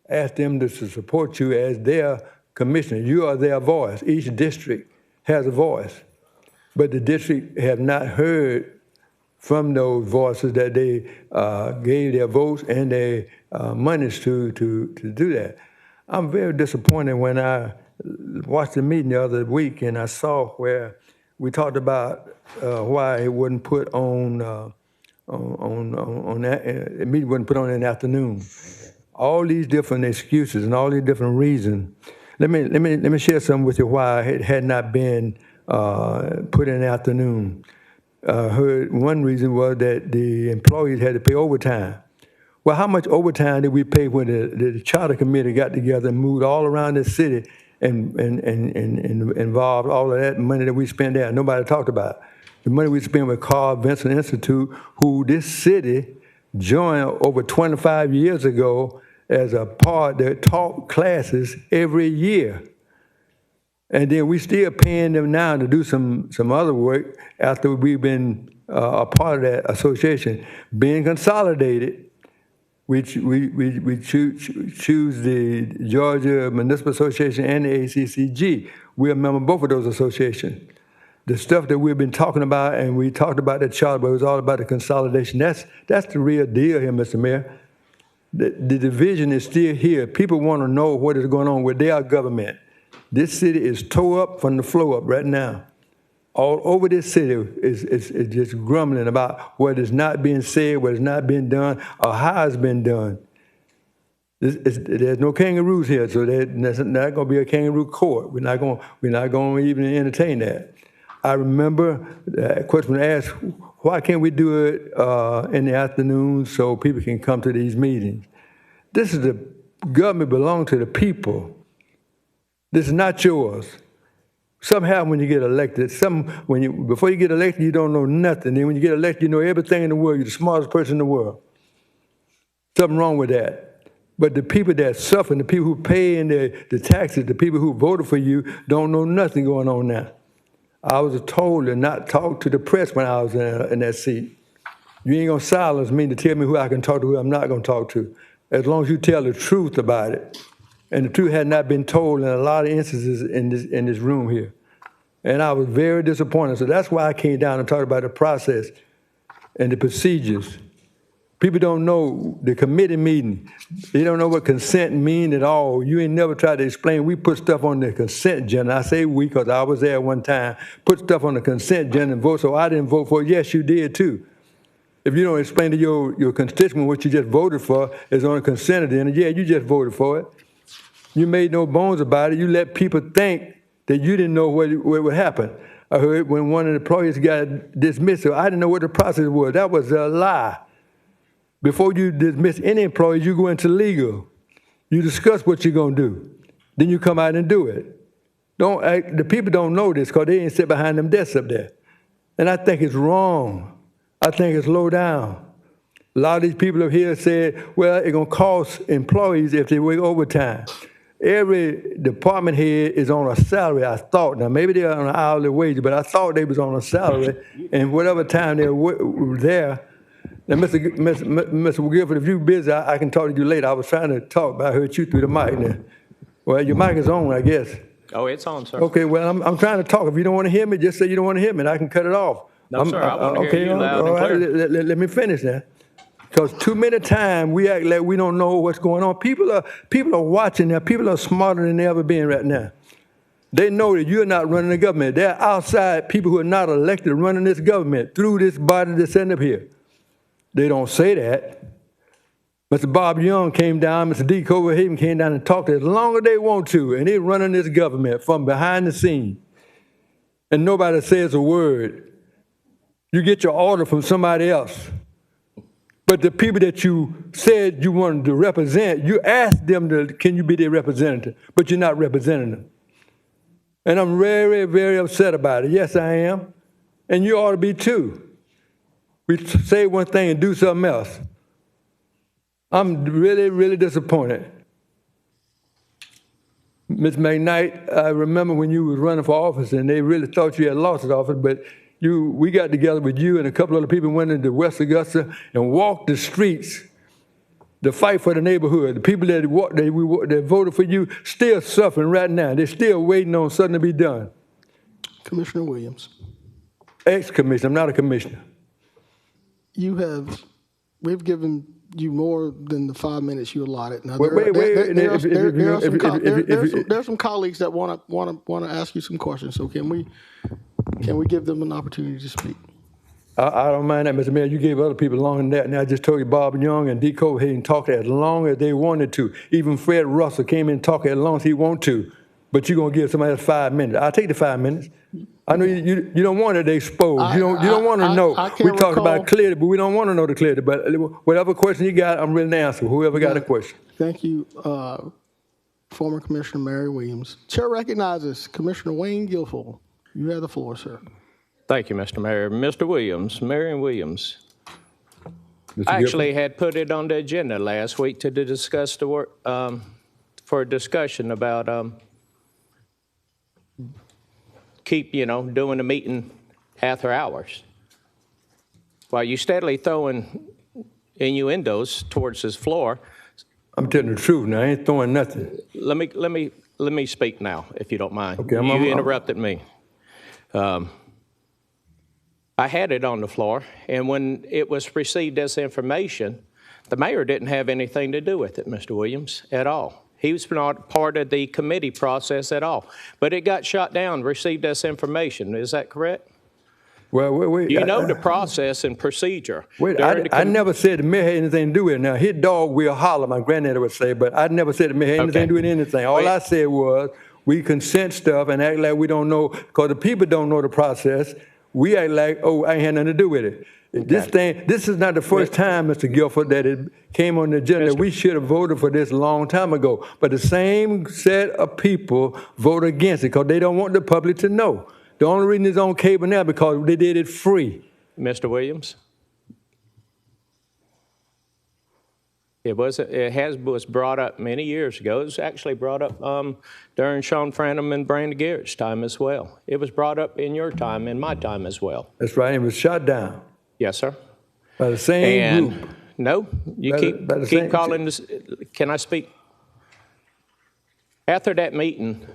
Asked them to support you as their commissioner. You are their voice. Each district has a voice. But the district have not heard from those voices that they gave their votes and their monies to do that. I'm very disappointed when I watched the meeting the other week and I saw where we talked about why it wasn't put on that, the meeting wasn't put on in the afternoon. All these different excuses and all these different reasons. Let me share something with you why it had not been put in the afternoon. Heard one reason was that the employees had to pay overtime. Well, how much overtime did we pay when the charter committee got together and moved all around the city and involved all of that money that we spent there? Nobody talked about it. The money we spent with Carl Vinson Institute, who this city joined over 25 years ago as a part that taught classes every year. And then we still paying them now to do some other work after we've been a part of that association. Being consolidated, we choose the Georgia Municipal Association and the ACCG. We're a member of both of those associations. The stuff that we've been talking about, and we talked about the charter, but it was all about the consolidation. That's the real deal here, Mr. Mayor. The division is still here. People want to know what is going on with their government. This city is tore up from the floor up right now. All over this city is just grumbling about what is not being said, what is not being done, or how it's been done. There's no kangaroos here, so there's not going to be a kangaroo court. We're not going to even entertain that. I remember a question asked, why can't we do it in the afternoon so people can come to these meetings? This is the government belongs to the people. This is not yours. Somehow when you get elected, before you get elected, you don't know nothing. Then when you get elected, you know everything in the world. You're the smartest person in the world. Something wrong with that. But the people that suffer, the people who pay in the taxes, the people who voted for you, don't know nothing going on now. I was told to not talk to the press when I was in that seat. You ain't gonna silence me to tell me who I can talk to, who I'm not gonna talk to, as long as you tell the truth about it. And the truth had not been told in a lot of instances in this room here. And I was very disappointed. So that's why I came down and talked about the process and the procedures. People don't know the committee meeting. They don't know what consent mean at all. You ain't never tried to explain. We put stuff on the consent agenda. I say we because I was there one time. Put stuff on the consent agenda and vote, so I didn't vote for it. Yes, you did too. If you don't explain to your constituent what you just voted for is on a consent agenda, yeah, you just voted for it. You made no bones about it. You let people think that you didn't know what would happen. I heard when one of the employees got dismissed, so I didn't know what the process was. That was a lie. Before you dismiss any employee, you go into legal. You discuss what you're going to do. Then you come out and do it. The people don't know this because they ain't sit behind them desks up there. And I think it's wrong. I think it's low down. A lot of these people up here said, well, it's going to cost employees if they work overtime. Every department head is on a salary, I thought. Now, maybe they're on an hourly wage, but I thought they was on a salary. And whatever time they were there. Now, Mr. Gifford, if you're busy, I can talk to you later. I was trying to talk, but I heard you through the mic now. Well, your mic is on, I guess. Oh, it's on, sir. Okay, well, I'm trying to talk. If you don't want to hear me, just say you don't want to hear me, and I can cut it off. No, sir, I want to hear you loud and clear. Let me finish now. Because too many times we act like we don't know what's going on. People are watching now. People are smarter than they ever been right now. They know that you're not running the government. They're outside people who are not elected running this government through this body that's sitting up here. They don't say that. Mr. Bob Young came down, Mr. D. Coverhaven came down and talked as long as they want to, and they're running this government from behind the scenes. And nobody says a word. You get your order from somebody else. But the people that you said you wanted to represent, you asked them, can you be their representative? But you're not representing them. And I'm very, very upset about it. Yes, I am. And you ought to be too. We say one thing and do something else. I'm really, really disappointed. Ms. McKnight, I remember when you was running for office and they really thought you had lost the office, but we got together with you and a couple other people went into West Augusta and walked the streets to fight for the neighborhood. The people that voted for you still suffering right now. They're still waiting on something to be done. Commissioner Williams. Ex-commissioner, I'm not a commissioner. We've given you more than the 5 minutes you allotted. Now, there's some colleagues that want to ask you some questions. So can we give them an opportunity to speak? I don't mind that, Mr. Mayor. You gave other people longer than that. And I just told you Bob Young and D. Coverhaven talked as long as they wanted to. Even Fred Russell came in and talked as long as he wanted to. But you're going to give somebody else 5 minutes. I'll take the 5 minutes. I know you don't want it exposed. You don't want to know. We talked about clarity, but we don't want to know the clarity. But whatever question you got, I'm ready to answer. Whoever got a question. Thank you, former Commissioner Mary Williams. Chair recognizes Commissioner Wayne Guilfoyle. You have the floor, sir. Thank you, Mr. Mayor. Mr. Williams, Marion Williams. Mr. I actually had put it on the agenda last week to discuss the work for a discussion about keep doing the meeting after hours. while you steadily throwing innuendos towards this floor, I'm telling the truth now. I ain't throwing nothing. let me speak now, if you don't mind. Okay, You interrupted me. I had it on the floor, and when it was received as information, the mayor didn't have anything to do with it, Mr. Williams, at all. He was not part of the committee process at all. But it got shot down, received as information. Is that correct? Well, wait. You know the process and procedure. Wait, I never said the mayor had anything to do with it. Now, his dog will holler, my granddaddy would say, but I never said the mayor had anything to do with anything. All I said was we consent stuff and act like we don't know, because the people don't know the process. We act like, oh, I ain't had nothing to do with it. Okay. This is not the first time, Mr. Guilford, that it came on the agenda. We should have voted for this a long time ago. But the same set of people vote against it because they don't want the public to know. The only reason it's on cable now because they did it free. Mr. Williams? It was brought up many years ago. It was actually brought up during Sean Franham and Brandon Garrett's time as well. It was brought up in your time and my time as well. That's right. It was shut down. Yes, sir. By the same group. No, you keep calling this. Can I speak? After that meeting,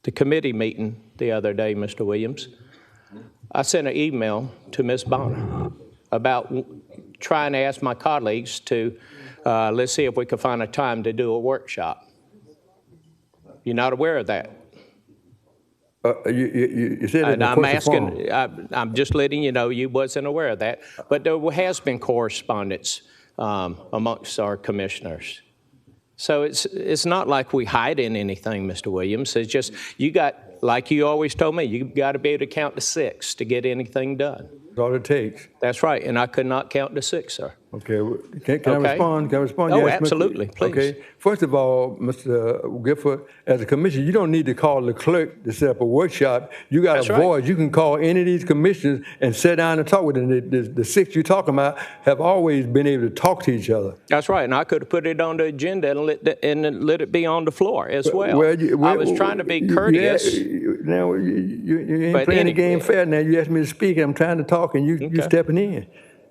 the committee meeting the other day, Mr. Williams, I sent an email to Ms. Bonner about trying to ask my colleagues to, let's see if we could find a time to do a workshop. You're not aware of that? You said it in I'm the asking, I'm just letting you know you wasn't aware of that, but there has been correspondence amongst our commissioners. So it's not like we hiding anything, Mr. Williams. It's just you got, like you always told me, you got to be able to count to 6 to get anything done. That's all it takes. That's right, and I could not count to 6, sir. Okay, can I respond? Can I respond? Oh, yes, absolutely, please. Okay, first of all, Mr. Gifford, as a commissioner, you don't need to call the clerk to set up a workshop. You got a voice. You can call any of these commissioners and sit down and talk with them. The 6 you're talking about have always been able to talk to each other. That's right, and I could have put it on the agenda and let it be on the floor as well. I was trying to be courteous. Now, you ain't playing the game fair now. You asked me to speak, and I'm trying to talk, and you're stepping in.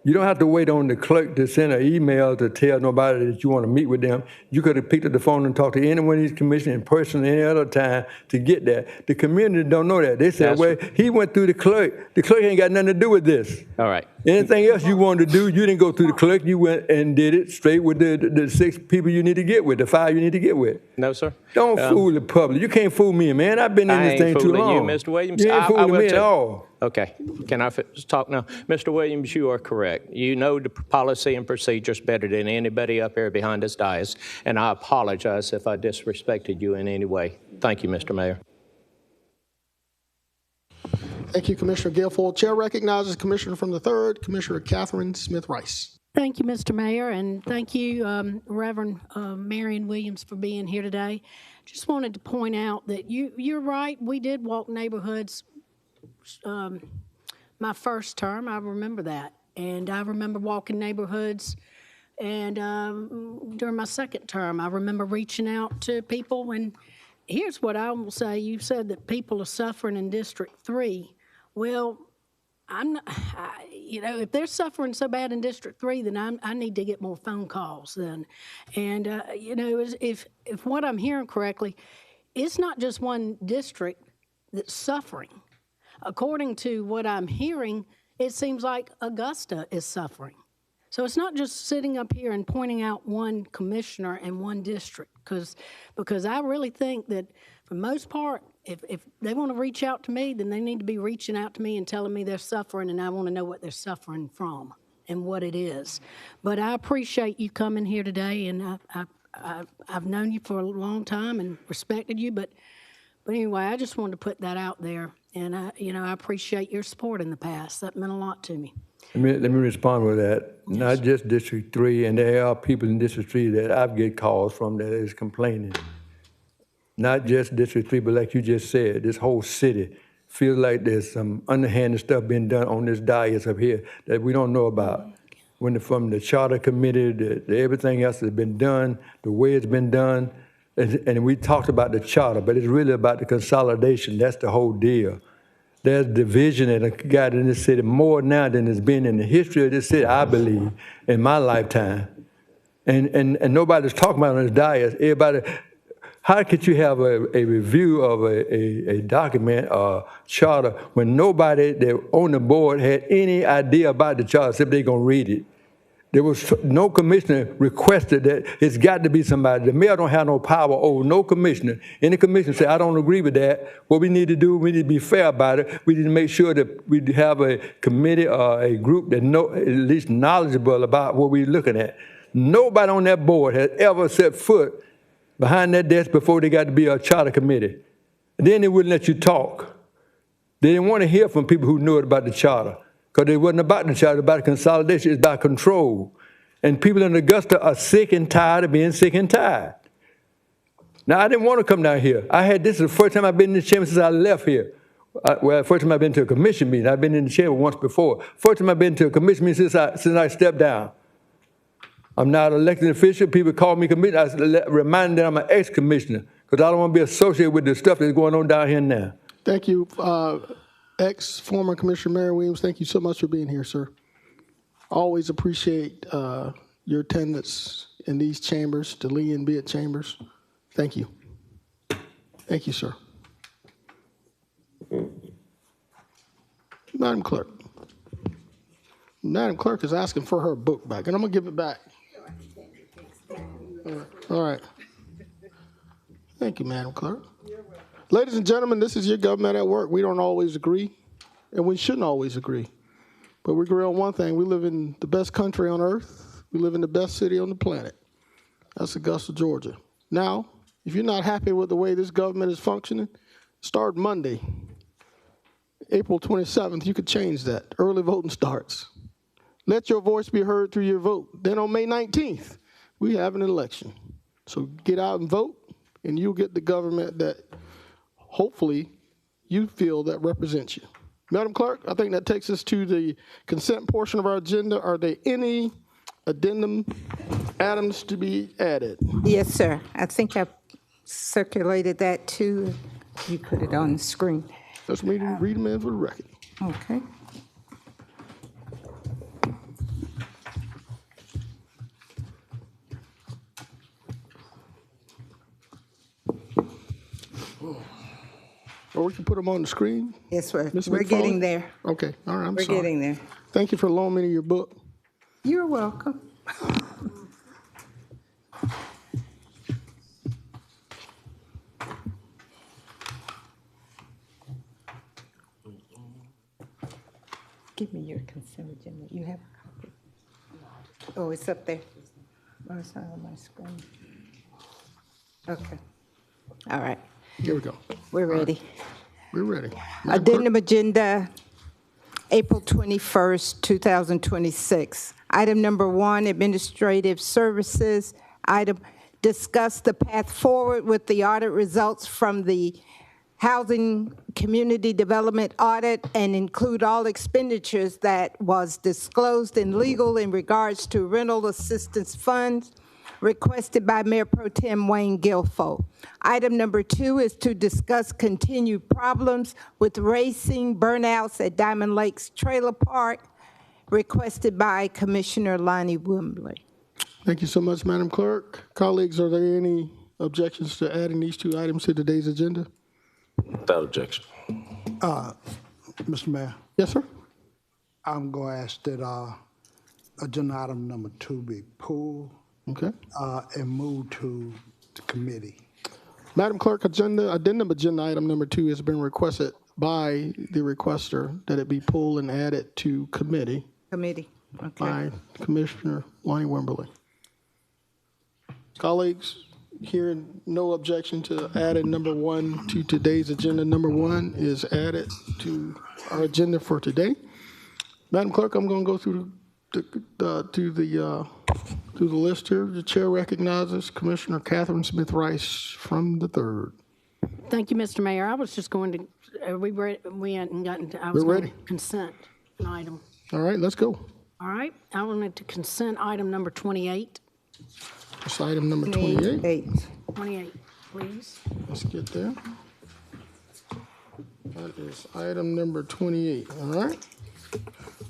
You don't have to wait on the clerk to send an email to tell nobody that you want to meet with them. You could have picked up the phone and talked to any one of these commissioners in person any other time to get that. The community don't know that. They said, well, he went through the clerk. The clerk ain't got nothing to do with this. All right. Anything else you wanted to do, you didn't go through the clerk. You went and did it straight with the 6 people you need to get with, the 5 you need to get with. No, sir. Don't fool the public. You can't fool me, man. I've been in this thing too long. I ain't fooling you, Mr. Williams. You ain't fooling me at all. Okay. Can I talk now? Mr. Williams, you are correct. You know the policy and procedures better than anybody up here behind this dais, and I apologize if I disrespected you in any way. Thank you, Mr. Mayor. Thank you, Commissioner Guilfoyle. Chair recognizes Commissioner from the 3rd, Commissioner Catherine Smith-Rice. Thank you, Mr. Mayor, and thank you, Reverend Marion Williams, for being here today. Just wanted to point out that you're right. We did walk neighborhoods my first term. I remember that. And I remember walking neighborhoods. And during my second term, I remember reaching out to people. And here's what I will say. You said that people are suffering in District 3. Well, I'm not, if they're suffering so bad in District 3, then I need to get more phone calls then. And, if what I'm hearing correctly, it's not just one district that's suffering. According to what I'm hearing, it seems like Augusta is suffering. So it's not just sitting up here and pointing out one commissioner and one district, because I really think that for the most part, if they want to reach out to me, then they need to be reaching out to me and telling me they're suffering, and I want to know what they're suffering from and what it is. But I appreciate you coming here today, and I've known you for a long time and respected you, but anyway, I just wanted to put that out there, and I appreciate your support in the past. That meant a lot to me. Let me respond with that. Yes. Not just District 3, and there are people in District 3 that I get calls from that is complaining. Not just District 3, but like you just said, this whole city feels like there's some underhanded stuff being done on this dais up here that we don't know about. From the charter committee, to everything else that's been done, the way it's been done, and we talked about the charter, but it's really about the consolidation. That's the whole deal. there's division that got in this city more now than it's been in the history of this city, I believe, in my lifetime. And nobody's talking about it on this dais. Everybody, how could you have a review of a document or charter when nobody that on the board had any idea about the charter except they're going to read it? There was no commissioner requested that it's got to be somebody. The mayor don't have no power over no commissioner. Any commissioner say, I don't agree with that. What we need to do, we need to be fair about it. We need to make sure that we have a committee or a group that know at least knowledgeable about what we're looking at. Nobody on that board has ever set foot behind that desk before they got to be a charter committee. And then they wouldn't let you talk. They didn't want to hear from people who knew about the charter. Because it wasn't about the charter, about consolidation, it's about control. And people in Augusta are sick and tired of being sick and tired. Now, I didn't want to come down here. This is the first time I've been in the chamber since I left here. First time I've been to a commission meeting. I've been in the chamber once before. First time I've been to a commission meeting since I stepped down. I'm not an elected official. People call me commissioner. I remind them I'm an ex-commissioner because I don't want to be associated with the stuff that's going on down here now. Thank you. Ex-former Commissioner Marion Williams, thank you so much for being here, sir. Always appreciate your attendance in these chambers, the Lee and B.An chambers. Thank you. Thank you, sir. Madam Clerk. Madam Clerk is asking for her book back, and I'm going to give it back. All right. Thank you, Madam Clerk. Ladies and gentlemen, this is your government at work. We don't always agree, and we shouldn't always agree. But we agree on one thing. We live in the best country on earth. We live in the best city on the planet. That's Augusta, Georgia. Now, if you're not happy with the way this government is functioning, start Monday, April 27th. You could change that. Early voting starts. Let your voice be heard through your vote. Then on May 19th, we have an election. So get out and vote, and you'll get the government that hopefully you feel that represents you. Madam Clerk, I think that takes us to the consent portion of our agenda. Are there any addendum items to be added? Yes, sir. I think I circulated that too. You put it on the screen. Let's read them in for the record. Okay. Or we can put them on the screen. Yes, sir. Ms. We're McFarland? getting there. Okay, all right, We're sorry. getting there. Thank you for loaning me your book. You're welcome. Give me your consent agenda. You have a copy? Oh, it's up there. Oh, it's not on my screen. Okay. All right. Here we go. We're ready. We're ready. Addendum agenda, April 21st, 2026. Item number 1, administrative services. Item, discuss the path forward with the audit results from the Housing Community Development Audit and include all expenditures that was disclosed in legal in regards to rental assistance funds requested by Mayor Pro Tem Wayne Guilfoyle. Item number 2 is to discuss continued problems with racing burnouts at Diamond Lakes Trailer Park requested by Commissioner Lonnie Wimbley. Thank you so much, Madam Clerk. Colleagues, are there any objections to adding these 2 items to today's agenda? Without objection. Mr. Mayor, Yes, sir. I'm going to ask that agenda item number 2 be pulled Okay. and moved to the committee. Madam Clerk, addendum agenda item number 2 has been requested by the requester that it be pulled and added to committee Committee, okay. by Commissioner Lonnie Wimberly. Colleagues, hearing no objection to adding number 1 to today's agenda. Number 1 is added to our agenda for today. Madam Clerk, I'm going to go through to the list here. The chair recognizes Commissioner Catherine Smith Rice from the 3rd. Thank you, Mr. Mayor. I was just going to, we hadn't gotten to, I was We're going ready. to consent an item. All right, let's go. All right, I wanted to consent item number 28. It's item number 28. 28, please. Let's get there. is item number 28, all right?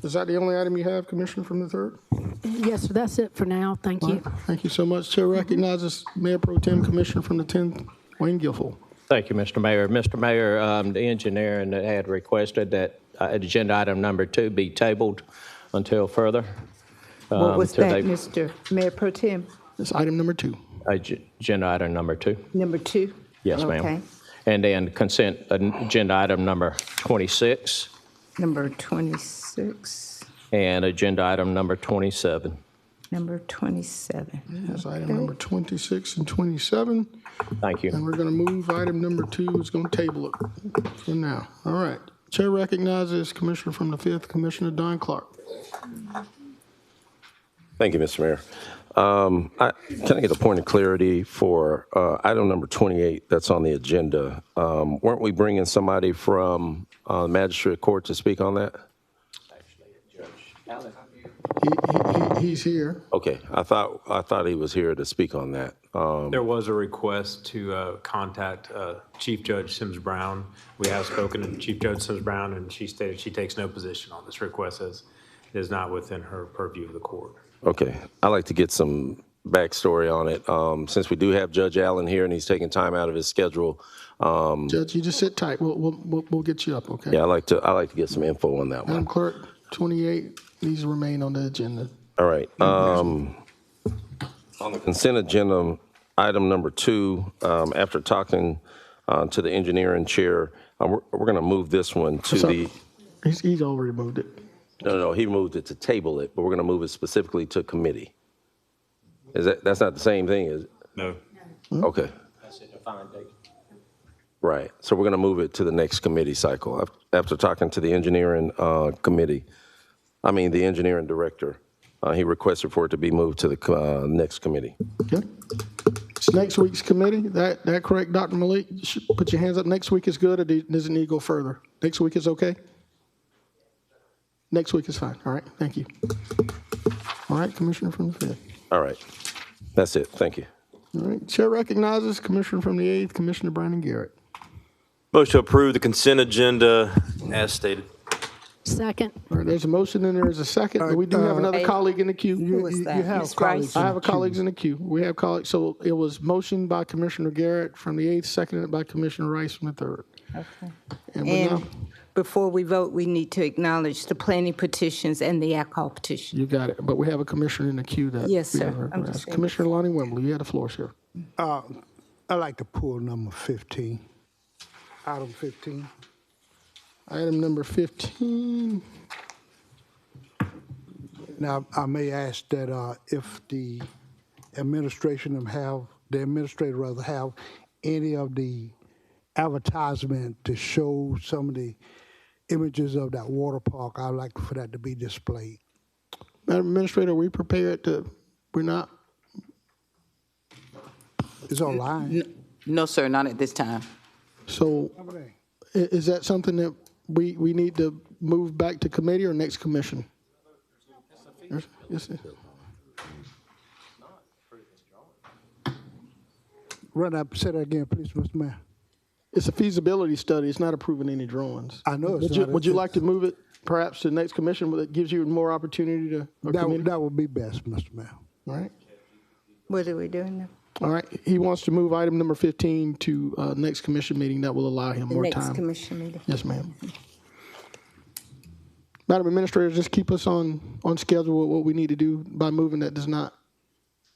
Is that the only item you have, Commissioner, from the 3rd? Yes, sir, that's it for now. Thank you. Thank you so much. Chair recognizes Mayor Pro Tem Commissioner from the 10th, Wayne Guilfoyle. Thank you, Mr. Mayor. Mr. Mayor, the engineer had requested that agenda item number 2 be tabled until further. What was till that, Mr. Mayor Pro Tem? It's item number 2. Agenda item number 2. Number 2? Yes, ma'am. Okay. And then consent agenda item number 26 Number 26, and agenda item number 27. number 27. That's item number 26 and 27. Thank you. And we're going to move item number 2. It's going to table it for now. All right. Chair recognizes Commissioner from the 5th, Commissioner Don Clark. Thank you, Mr. Mayor. Can I get a point of clarity for item number 28 that's on the agenda? Weren't we bringing somebody from Magistrate Court to speak on that? He's here. Okay, I thought he was here to speak on that. There was a request to contact Chief Judge C.Ms. Brown. We have spoken to Chief Judge C.Ms. Brown, and she stated she takes no position on this request as it is not within her purview of the court. Okay, I'd like to get some backstory on it. Since we do have Judge Allen here and he's taking time out of his schedule. Judge, you just sit tight. We'll get you up, okay? Yeah, I'd like to get some info on that one. Madam Clerk, 28 needs to remain on the agenda. All right. On the consent agenda, item number 2, after talking to the engineering chair, we're going to move this one to the. He's already moved it. No, he moved it to table it, but we're going to move it specifically to committee. That's not the same thing, is it? No. Okay. That's a defined date. Right. So we're going to move it to the next committee cycle. After talking to the engineering the engineering director, he requested for it to be moved to the next committee. Okay. It's next week's committee. That correct, Dr. Malik? Put your hands up. Next week is good, or does it need to go further? Next week is okay? Next week is fine. All right. Thank you. All right, Commissioner from the 5th. All right. That's it. Thank you. All right. Chair recognizes Commissioner from the 8th, Commissioner Brandon Garrett. Motion to approve the consent agenda as stated. Second. All right, there's a motion and there's a second, but we do have another colleague in the queue. Who was that? You have Ms. colleagues. Rice? I have colleagues in the queue. We have colleagues. So it was motioned by Commissioner Garrett from the 8th, seconded by Commissioner Rice from the 3rd. Okay. And we now, Before we vote, we need to acknowledge the planning petitions and the alcohol petition. you got it. But we have a commissioner in the queue that. Yes, we sir. have her I'm ask. just saying. Commissioner Lonnie Wembley, you have the floor, sir. I'd like to pull number 15. Item 15. Item number 15. Now, I may ask that if the administrator have any of the advertisement to show some of the images of that water park, I'd like for that to be displayed. Madam Administrator, are we prepared to, we're not? It's online. No, sir, not at this time. So is that something that we need to move back to committee or next commission? Yes, sir. Run up, say that again, please, Mr. Mayor. It's a feasibility study. It's not approving any drawings. I know it's Would you like to move it perhaps to the next commission that gives you more opportunity to? That would be best, Mr. Mayor. All right. What are we doing now? All right. He wants to move item number 15 to next commission meeting. That will allow him more time. Next commission meeting. Yes, ma'am. Madam Administrator, just keep us on schedule with what we need to do by moving. That does not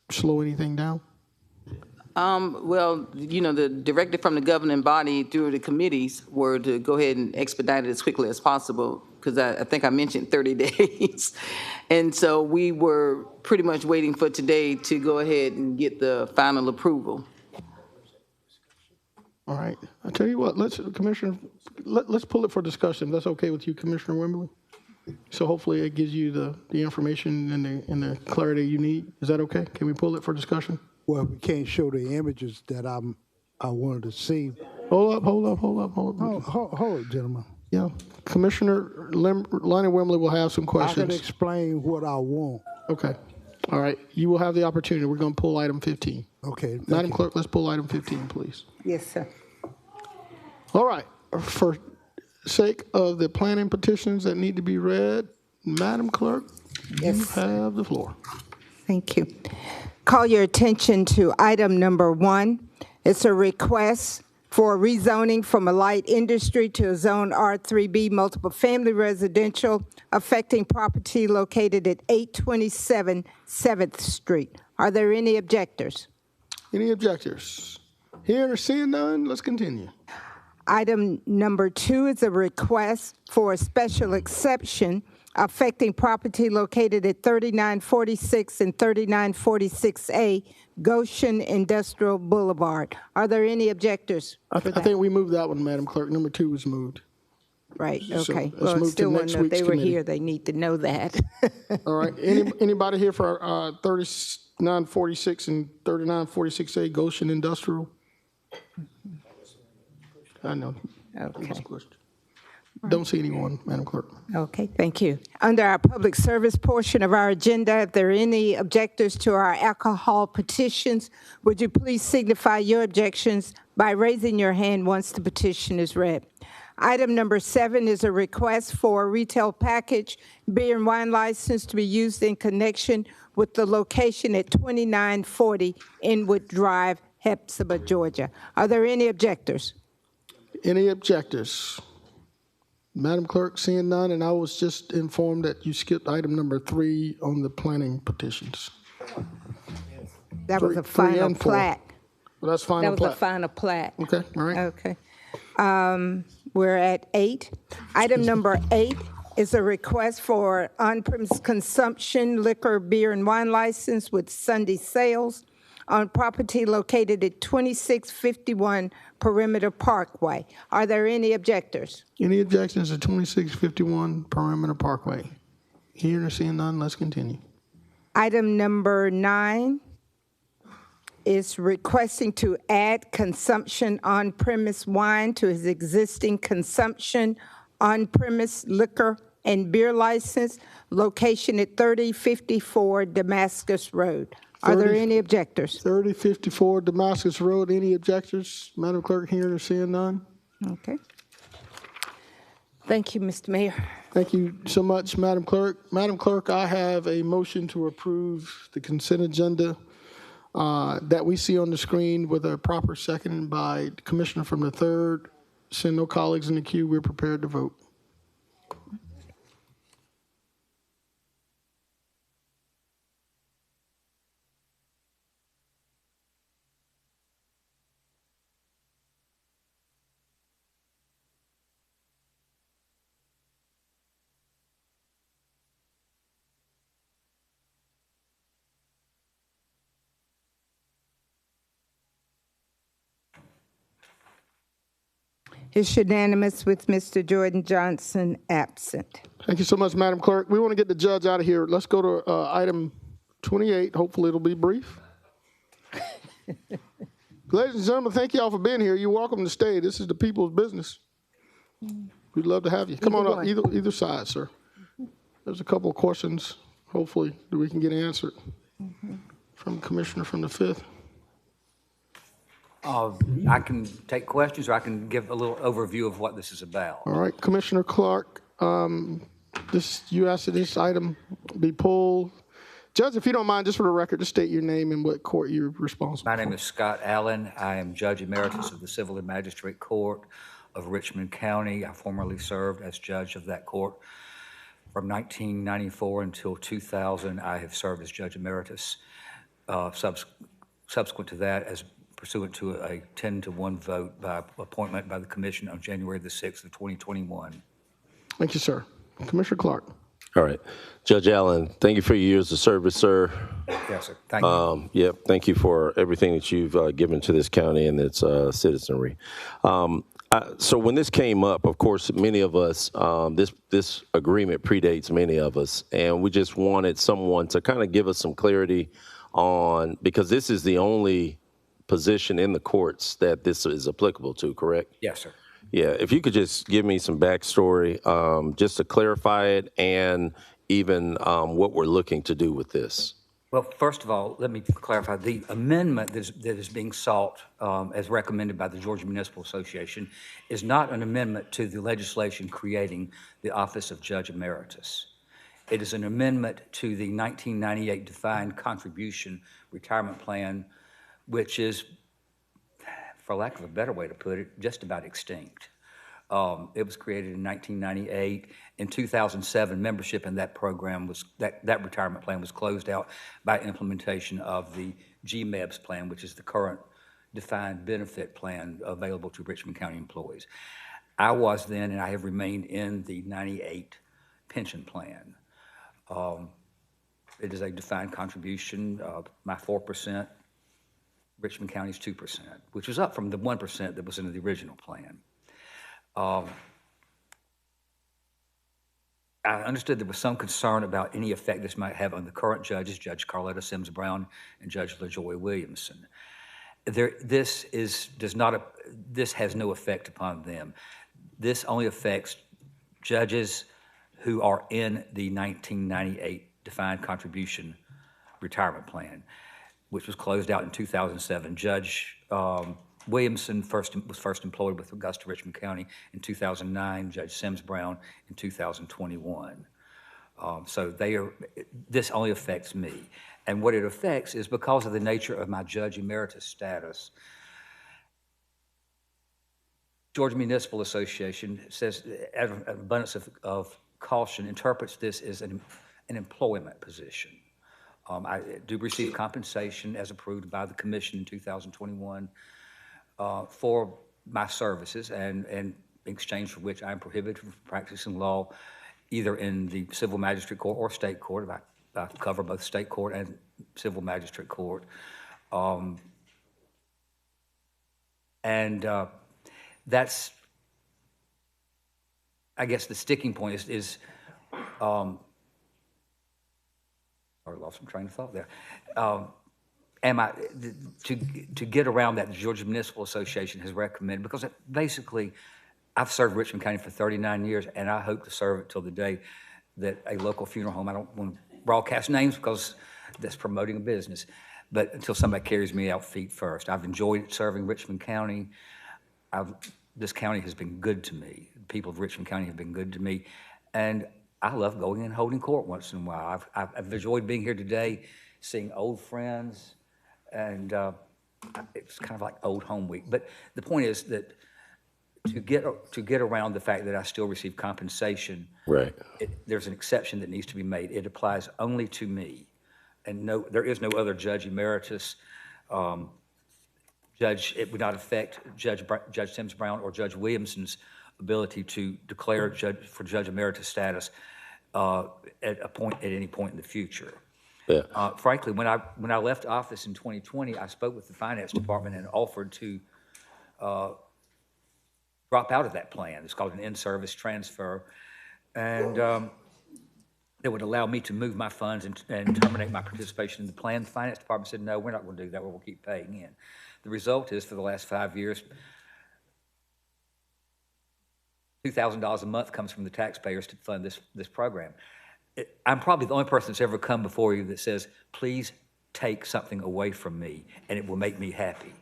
slow anything down. Well, the directive from the governing body through the committees were to go ahead and expedite it as quickly as possible, because I think I mentioned 30 days. And so we were pretty much waiting for today to go ahead and get the final approval. All right. I tell you what, let's pull it for discussion. If that's okay with you, Commissioner Wembley. So hopefully it gives you the information and the clarity you need. Is that okay? Can we pull it for discussion? Well, we can't show the images that I wanted to see. Hold up. Hold it, gentlemen. Yeah. Commissioner Lonnie Wembley will have some questions. I can explain what I want. Okay. All right. You will have the opportunity. We're going to pull item 15. Okay. Madam Clerk, let's pull item 15, please. Yes, sir. All right. For sake of the planning petitions that need to be read, Madam Clerk, you have the floor. Thank you. Call your attention to item number 1. It's a request for rezoning from a light industry to a zone R3B multiple family residential affecting property located at 827 7th Street. Are there any objectors? Any objectors? Hearing or seeing none, let's continue. Item number 2 is a request for a special exception affecting property located at 3946 and 3946A Goshen Industrial Boulevard. Are there any objectors? I think we moved that one, Madam Clerk. Number 2 was moved. Right, So okay. let's Well, move to still want next to know if week's they were committee. here, they need to know that. All right. Anybody here for 3946 and 3946A Goshen Industrial? I know. Okay. Don't see anyone, Madam Clerk. Okay, thank you. Under our public service portion of our agenda, if there are any objectors to our alcohol petitions, would you please signify your objections by raising your hand once the petition is read? Item number 7 is a request for a retail package beer and wine license to be used in connection with the location at 2940 Inwood Drive, Hepzibah, Georgia. Are there any objectors? Any objectors? Madam Clerk, seeing none, and I was just informed that you skipped item number 3 on the planning petitions. That was a 3 final and 4. plat. Well, that's final That was plat. a final plat. Okay, all right. Okay. We're at 8. Item number 8 is a request for on-premise consumption liquor, beer, and wine license with Sunday sales on property located at 2651 Perimeter Parkway. Are there any objectors? Any objections to 2651 Perimeter Parkway? Hearing or seeing none, let's continue. Item number 9 is requesting to add consumption on-premise wine to his existing consumption on-premise liquor and beer license, location at 3054 Damascus Road. Are there any objectors? 3054 Damascus Road, any objectors? Madam Clerk, hearing or seeing none? Okay. Thank you, Mr. Mayor. Thank you so much, Madam Clerk. Madam Clerk, I have a motion to approve the consent agenda that we see on the screen with a proper second by the Commissioner from the 3rd. Seeing no colleagues in the queue, we're prepared to vote. It's unanimous with Mr. Jordan Johnson absent. Thank you so much, Madam Clerk. We want to get the judge out of here. Let's go to item 28. Hopefully it'll be brief. Ladies and gentlemen, thank you all for being here. You're welcome to stay. This is the people's business. We'd love to have you. Come on up, either side, sir. There's a couple of questions, hopefully, that we can get answered from Commissioner from the 5th. I can take questions, or I can give a little overview of what this is about. All right, Commissioner Clark, you asked that this item be pulled. Judge, if you don't mind, just for the record, just state your name and what court you're responsible My for. name is Scott Allen. I am Judge Emeritus of the Civil and Magistrate Court of Richmond County. I formerly served as judge of that court. From 1994 until 2000, I have served as Judge Emeritus. Subsequent to that, as pursuant to a 10-to-1 vote by appointment by the Commission on January the 6th of 2021. Thank you, sir. Commissioner Clark. All right. Judge Allen, thank you for your years of service, sir. Yes, sir. Thank you. Yep. Thank you for everything that you've given to this county and its citizenry. So when this came up, of course, many of us, this agreement predates many of us, and we just wanted someone to kind of give us some clarity on, because this is the only position in the courts that this is applicable to, correct? Yes, sir. Yeah, if you could just give me some backstory, just to clarify it, and even what we're looking to do with this. Well, first of all, let me clarify. The amendment that is being sought, as recommended by the Georgia Municipal Association, is not an amendment to the legislation creating the Office of Judge Emeritus. It is an amendment to the 1998 Defined Contribution Retirement Plan, which is, for lack of a better way to put it, just about extinct. It was created in 1998. In 2007, membership in that program was, that retirement plan was closed out by implementation of the C.Ms plan, which is the current defined benefit plan available to Richmond County employees. I was then, and I have remained in the 98 pension plan. It is a defined contribution. My 4%, Richmond County's 2%, which was up from the 1% that was in the original plan. I understood there was some concern about any effect this might have on the current judges, Judge Carletta C.Ms. Brown and Judge LaJoy Williamson. This has no effect upon them. This only affects judges who are in the 1998 Defined Contribution Retirement Plan, which was closed out in 2007. Judge Williamson was first employed with Augusta, Richmond County in 2009, Judge C.Ms. Brown in 2021. So this only affects me. And what it affects is because of the nature of my Judge Emeritus status, Georgia Municipal Association says, out of abundance of caution, interprets this as an employment position. I do receive compensation as approved by the commission in 2021 for my services, and in exchange for which I am prohibited from practicing law either in the civil magistrate court or state court. I cover both state court and civil magistrate court. That's, I guess, the sticking point is sorry, lost some train of thought there. To get around that, the Georgia Municipal Association has recommended, because basically I've served Richmond County for 39 years, and I hope to serve it till the day that a local funeral home, I don't want to broadcast names because that's promoting a business, but until somebody carries me out feet first. I've enjoyed serving Richmond County. This county has been good to me. The people of Richmond County have been good to me, and I love going and holding court once in a while. I've enjoyed being here today, seeing old friends, and it's kind of like old home week. But the point is that to get around the fact that I still receive compensation, right? There's an exception that needs to be made. It applies only to me, and there is no other Judge Emeritus. It would not affect Judge C.Ms. Brown or Judge Williamson's ability to declare for Judge Emeritus status at any point in the future. Yeah. Frankly, when I left office in 2020, I spoke with the finance department and offered to drop out of that plan. It's called an in-service transfer, and it would allow me to move my funds and terminate my participation in the plan. The finance department said, no, we're not going to do that. We'll keep paying in. The result is, for the last 5 years, $2,000 a month comes from the taxpayers to fund this program. I'm probably the only person that's ever come before you that says, please take something away from me, and it will make me happy.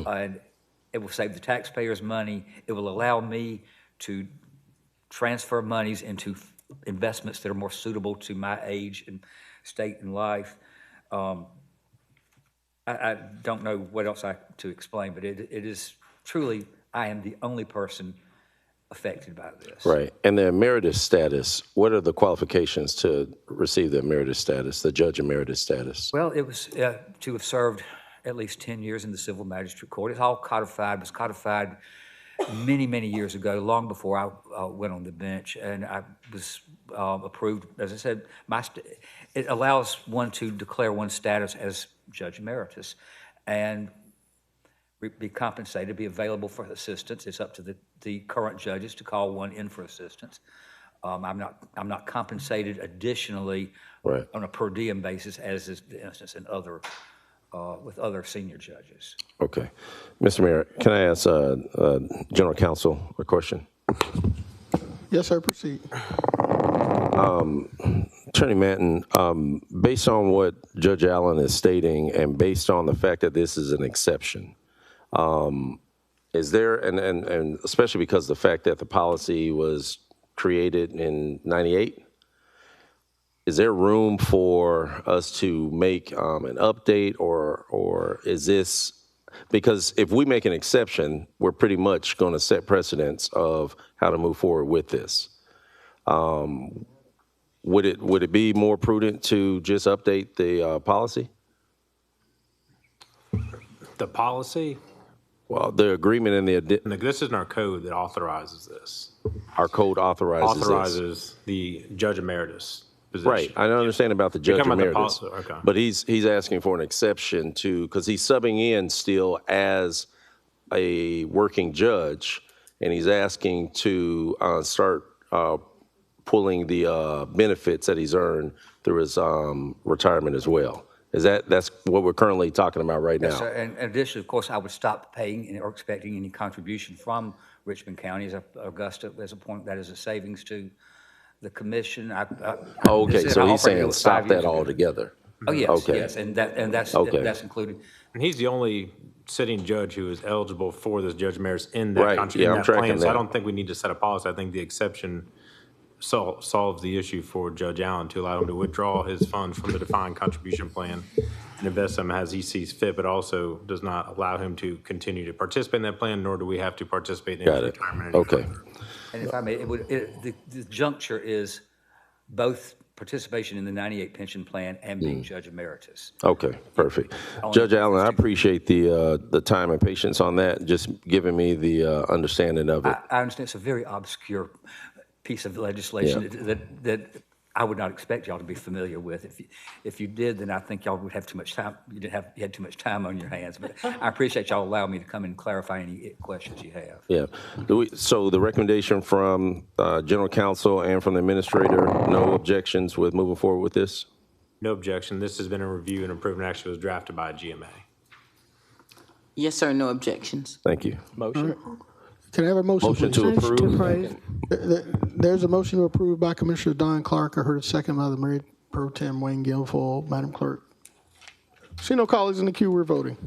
And it will save the taxpayers money. It will allow me to transfer monies into investments that are more suitable to my age and state in life. I don't know what else to explain, but it is truly, I am the only person affected by this. Right. And the emeritus status, what are the qualifications to receive the emeritus status, the Judge Emeritus status? Well, it was to have served at least 10 years in the civil magistrate court. It's all codified. It was codified many, many years ago, long before I went on the bench, and I was approved. As I said, it allows one to declare one's status as Judge Emeritus and be compensated, be available for assistance. It's up to the current judges to call one in for assistance. I'm not compensated additionally on a per diem basis, as is the instance in with other senior judges. Okay. Mr. Mayor, can I ask General Counsel a question? Yes, sir, proceed. Attorney Manton, based on what Judge Allen is stating and based on the fact that this is an exception, is there, and especially because the fact that the policy was created in 98, is there room for us to make an update, or is this, because if we make an exception, we're pretty much going to set precedents of how to move forward with this. Would it be more prudent to just update the policy? The policy? Well, the agreement and This is in our code that authorizes this. Our code authorizes this. The judge emeritus position. Right, I understand about the You're judge talking about the emeritus, policy, okay. but he's asking for an exception to, because he's subbing in still as a working judge, and he's asking to start pulling the benefits that he's earned through his retirement as well. That's what we're currently talking about right Yes, now? sir. And in addition, of course, I would stop paying or expecting any contribution from Richmond County as Augusta as a point that is a savings to the commission. Okay, so he's saying stop that altogether. Oh, yes, Okay. yes, and that's Okay. that's included. And he's the only sitting judge who is eligible for this judge emeritus in that Right, country, yeah, in I'm that plan. tracking So I that. don't think we need to set a policy. I think the exception solves the issue for Judge Allen to allow him to withdraw his funds from the defined contribution plan and invest them as he sees fit, but also does not allow him to continue to participate in that plan, nor do we have to participate in his Got it. retirement. any Okay. further. And if I may, the juncture is both participation in the 98 pension plan and being judge emeritus. Okay, perfect. Judge Allen, I appreciate the time and patience on that, just giving me the understanding of it. I understand it's a very obscure piece of legislation that I would not expect y'all to be familiar with. If you did, then I think y'all would have too much time. You had too much time on your hands. But I appreciate y'all allowing me to come and clarify any questions you have. Yeah. So the recommendation from General Counsel and from the Administrator, no objections with moving forward with this? No objection. This has been a review and improvement actually was drafted by GMA. Yes, sir, no objections. Thank you. Motion? Can I have a motion, Motion please? to approve. There's a motion to approve by Commissioner Don Clark. I heard a second by the Mayor Pro Tem Wayne Guilfoyle. Madam Clerk. See no colleagues in the queue, we're voting.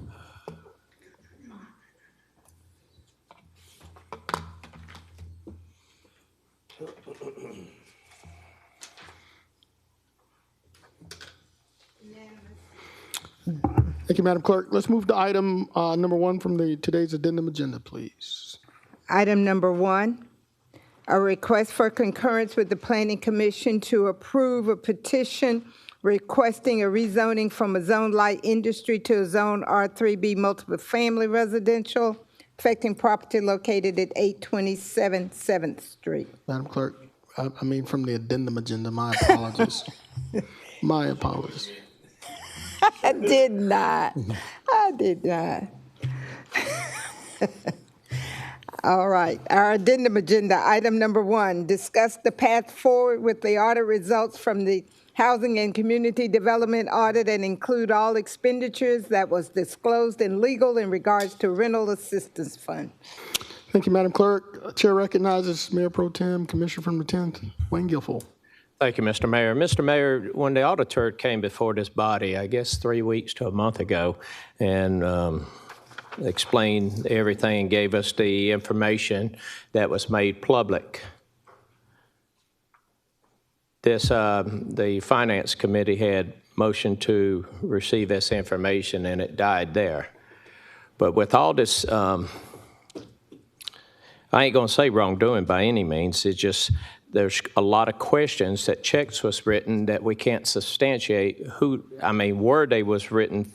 Thank you, Madam Clerk. Let's move to item number 1 from today's addendum agenda, please. Item number 1, a request for concurrence with the Planning Commission to approve a petition requesting a rezoning from a zone light industry to a zone R3B multiple family residential, affecting property located at 827 7th Street. Madam Clerk, I mean from the addendum agenda, my apologies. My apologies. I did not. I did not. All right. Our addendum agenda, item number 1, discuss the path forward with the audit results from the Housing and Community Development Audit and include all expenditures that was disclosed in legal in regards to rental assistance fund. Thank you, Madam Clerk. Chair recognizes Mayor Pro Tem, Commissioner from the 10th, Wayne Guilfoyle. Thank you, Mr. Mayor. Mr. Mayor, when the auditor came before this body, I guess 3 weeks to a month ago, and explained everything and gave us the information that was made public. The Finance Committee had motioned to receive this information, and it died there. But with all this, I ain't going to say wrongdoing by any means. It's just there's a lot of questions that checks was written that we can't substantiate where they was written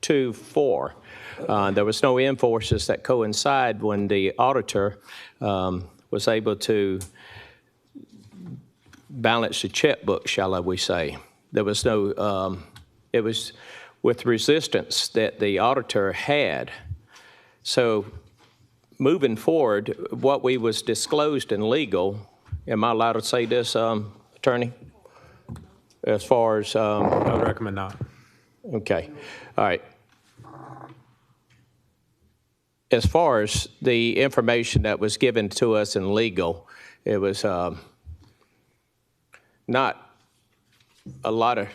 to for. There was no invoices that coincide when the auditor was able to balance the checkbook, shall we say. There was no, it was with resistance that the auditor had. So moving forward, what we was disclosed in legal, am I allowed to say this, Attorney? As far as... I would recommend not. Okay. All right. As far as the information that was given to us in legal, it was not a lot of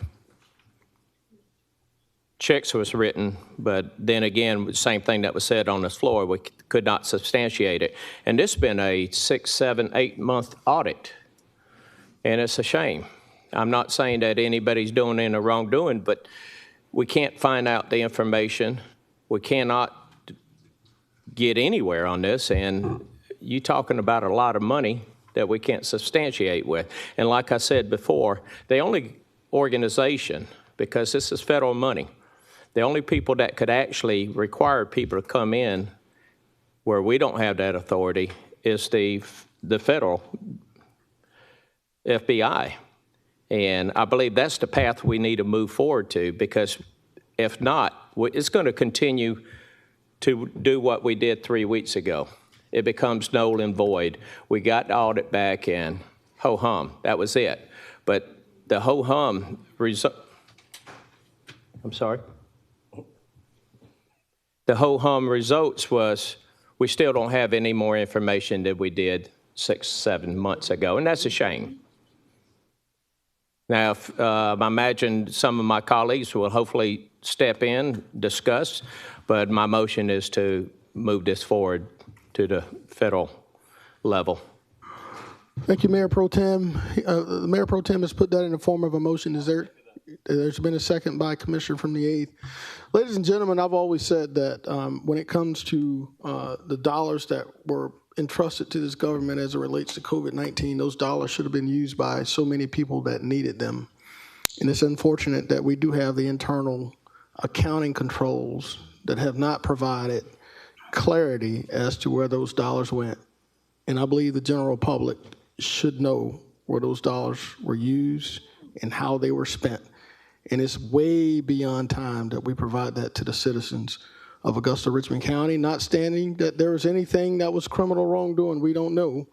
checks was written, but then again, the same thing that was said on this floor, we could not substantiate it. And this has been a 6, 7, 8-month audit, and it's a shame. I'm not saying that anybody's doing any wrongdoing, but we can't find out the information. We cannot get anywhere on this, and you talking about a lot of money that we can't substantiate with. And like I said before, the only organization, because this is federal money, the only people that could actually require people to come in where we don't have that authority is the federal FBI. And I believe that's the path we need to move forward to, because if not, it's going to continue to do what we did 3 weeks ago. It becomes null and void. We got the audit back and ho-hum, that was it. But the ho-hum result, I'm sorry? The ho-hum results was we still don't have any more information than we did 6, 7 months ago, and that's a shame. Now, I imagine some of my colleagues will hopefully step in, discuss, but my motion is to move this forward to the federal level. Thank you, Mayor Pro Tem. The Mayor Pro Tem has put that in the form of a motion. There's been a second by Commissioner from the 8th. Ladies and gentlemen, I've always said that when it comes to the dollars that were entrusted to this government as it relates to COVID-19, those dollars should have been used by so many people that needed them. And it's unfortunate that we do have the internal accounting controls that have not provided clarity as to where those dollars went. And I believe the general public should know where those dollars were used and how they were spent. And it's way beyond time that we provide that to the citizens of Augusta, Richmond County, not standing that there was anything that was criminal wrongdoing. We don't know,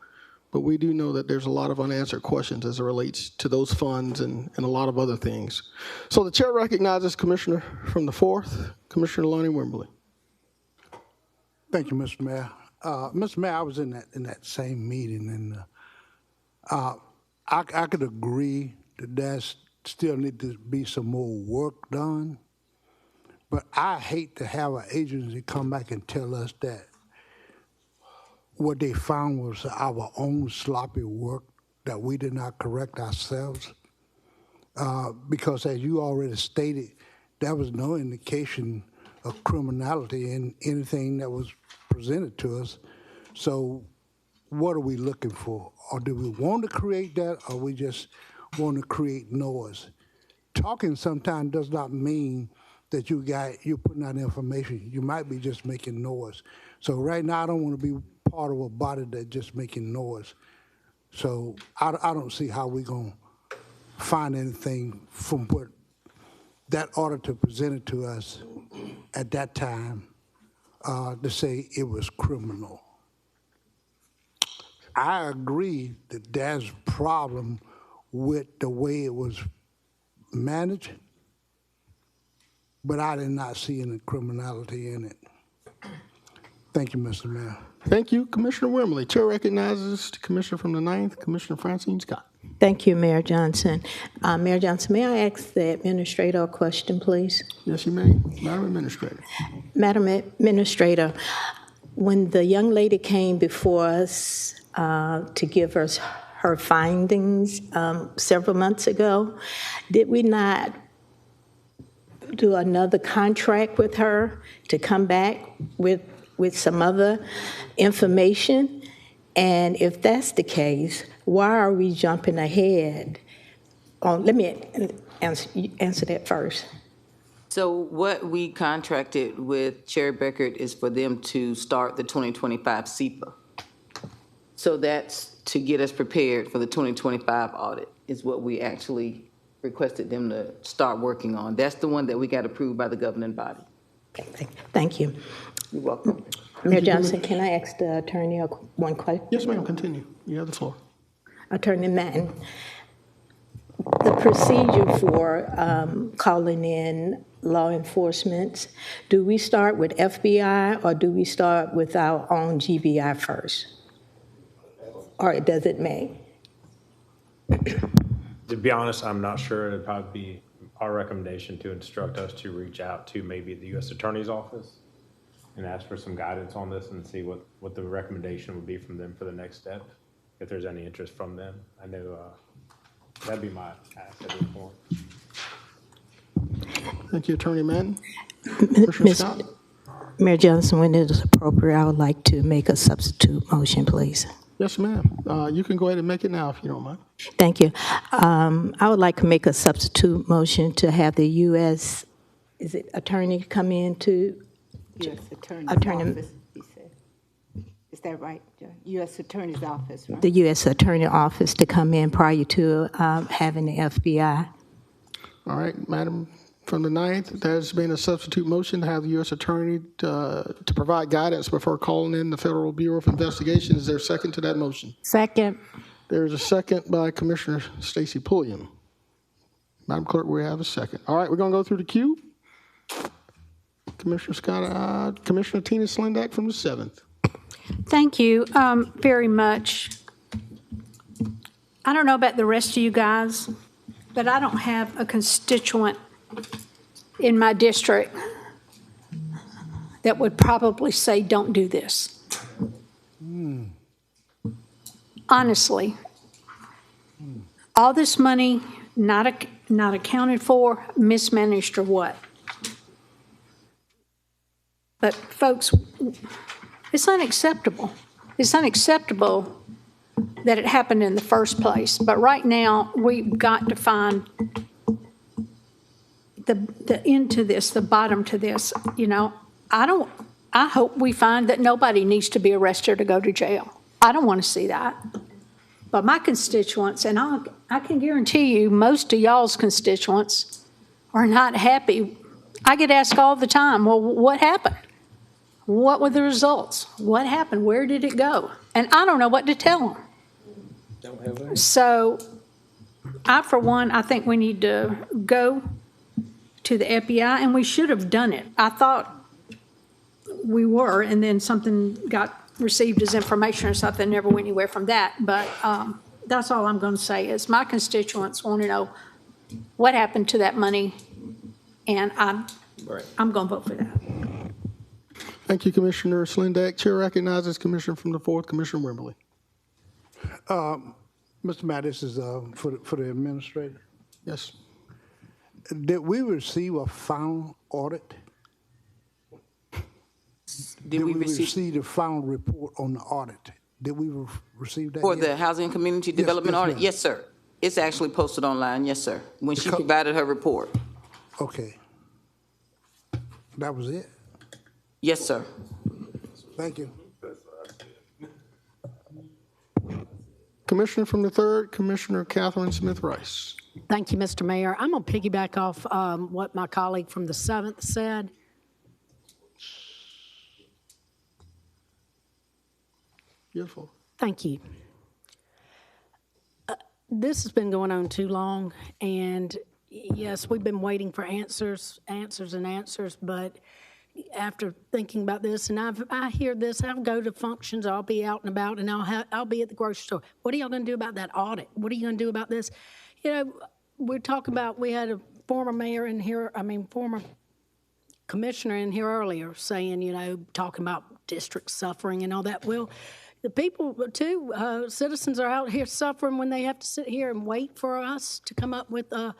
but we do know that there's a lot of unanswered questions as it relates to those funds and a lot of other things. So the chair recognizes Commissioner from the 4th, Commissioner Lonnie Wimberly. Thank you, Mr. Mayor. Mr. Mayor, I was in that same meeting, and I could agree that there still need to be some more work done. But I hate to have an agency come back and tell us that what they found was our own sloppy work that we did not correct ourselves. Because as you already stated, there was no indication of criminality in anything that was presented to us. So what are we looking for? Or do we want to create that, or we just want to create noise? Talking sometimes does not mean that you're putting out information. You might be just making noise. So right now, I don't want to be part of a body that's just making noise. So I don't see how we're going to find anything from what that auditor presented to us at that time to say it was criminal. I agree that there's a problem with the way it was managed, but I did not see any criminality in it. Thank you, Mr. Mayor. Thank you, Commissioner Wimberly. Chair recognizes the Commissioner from the 9th, Commissioner Francine Scott. Thank you, Mayor Johnson. Mayor Johnson, may I ask the Administrator a question, please? Yes, you may. Madam Administrator. Madam Administrator, when the young lady came before us to give us her findings several months ago, did we not do another contract with her to come back with some other information? And if that's the case, why are we jumping ahead? Let me answer that first. So what we contracted with Cherry Beckert is for them to start the 2025 CEPA. So that's to get us prepared for the 2025 audit is what we actually requested them to start working on. That's the one that we got approved by the governing body. Thank you. You're welcome. Mayor Johnson, can I ask the attorney one question? Yes, ma'am, continue. You have the floor. Attorney Mann, the procedure for calling in law enforcement, do we start with FBI or do we start with our own GBI first? Or does it make? To be honest, I'm not sure. It'd probably be our recommendation to instruct us to reach out to maybe the U.S. Attorney's Office and ask for some guidance on this and see what the recommendation would be from them for the next step, if there's any interest from them. I know that'd be my ask at this point. Thank you, Attorney Madden. Commissioner Scott? Mayor Johnson, when it is appropriate, I would like to make a substitute motion, please. Yes, ma'am. You can go ahead and make it now if you don't mind. Thank you. I would like to make a substitute motion to have the U.S. attorney come in to U.S. Attorney's Attorney- Office, he said. Is that right, Judge? U.S. Attorney's Office, right? the U.S. Attorney Office to come in prior to having the FBI. All right, Madam, from the 9th, there's been a substitute motion to have the U.S. Attorney to provide guidance before calling in the Federal Bureau of Investigation. Is there a second to that motion? Second. There's a second by Commissioner Stacy Pulliam. Madam Clerk, we have a second. All right, we're going to go through the queue. Commissioner Scott, Commissioner Tina Slindak from the 7th. Thank you very much. I don't know about the rest of you guys, but I don't have a constituent in my district that would probably say, don't do this. Honestly. All this money not accounted for, mismanaged or what? But folks, it's unacceptable. It's unacceptable that it happened in the first place. But right now, we've got to find the end to this, the bottom to this. You know, I hope we find that nobody needs to be arrested or go to jail. I don't want to see that. But my constituents, and I can guarantee you most of y'all's constituents are not happy. I get asked all the time, well, what happened? What were the results? What happened? Where did it go? And I don't know what to tell them. So I, for one, I think we need to go to the FBI, and we should have done it. I thought we were, and then something got received as information or something, never went anywhere from that. But that's all I'm going to say is my constituents want to know what happened to that money, and I'm going to vote for that. Thank you, Commissioner Slindak. Chair recognizes Commissioner from the 4th, Commissioner Wimberly. Mr. Matt, this is for the administrator. Yes. Did we receive a final audit? Did we receive the final report on the audit? Did we receive that For yet? the Housing and Community Development Audit? ma'am. Yes, sir. It's actually posted online, yes, sir, when she provided her report. Okay. That was it? Yes, sir. Thank you. Commissioner from the 3rd, Commissioner Catherine Smith Rice. Thank you, Mr. Mayor. I'm going to piggyback off what my colleague from the 7th said. Beautiful. Thank you. This has been going on too long, and yes, we've been waiting for answers, but after thinking about this, and I hear this, I'll go to functions, I'll be out and about, and I'll be at the grocery store. What are y'all going to do about that audit? What are you going to do about this? You know, we're talking about, we had a former mayor in here, former commissioner in here earlier saying, you know, talking about districts suffering and all that. Well, the people, too, citizens are out here suffering when they have to sit here and wait for us to come up with a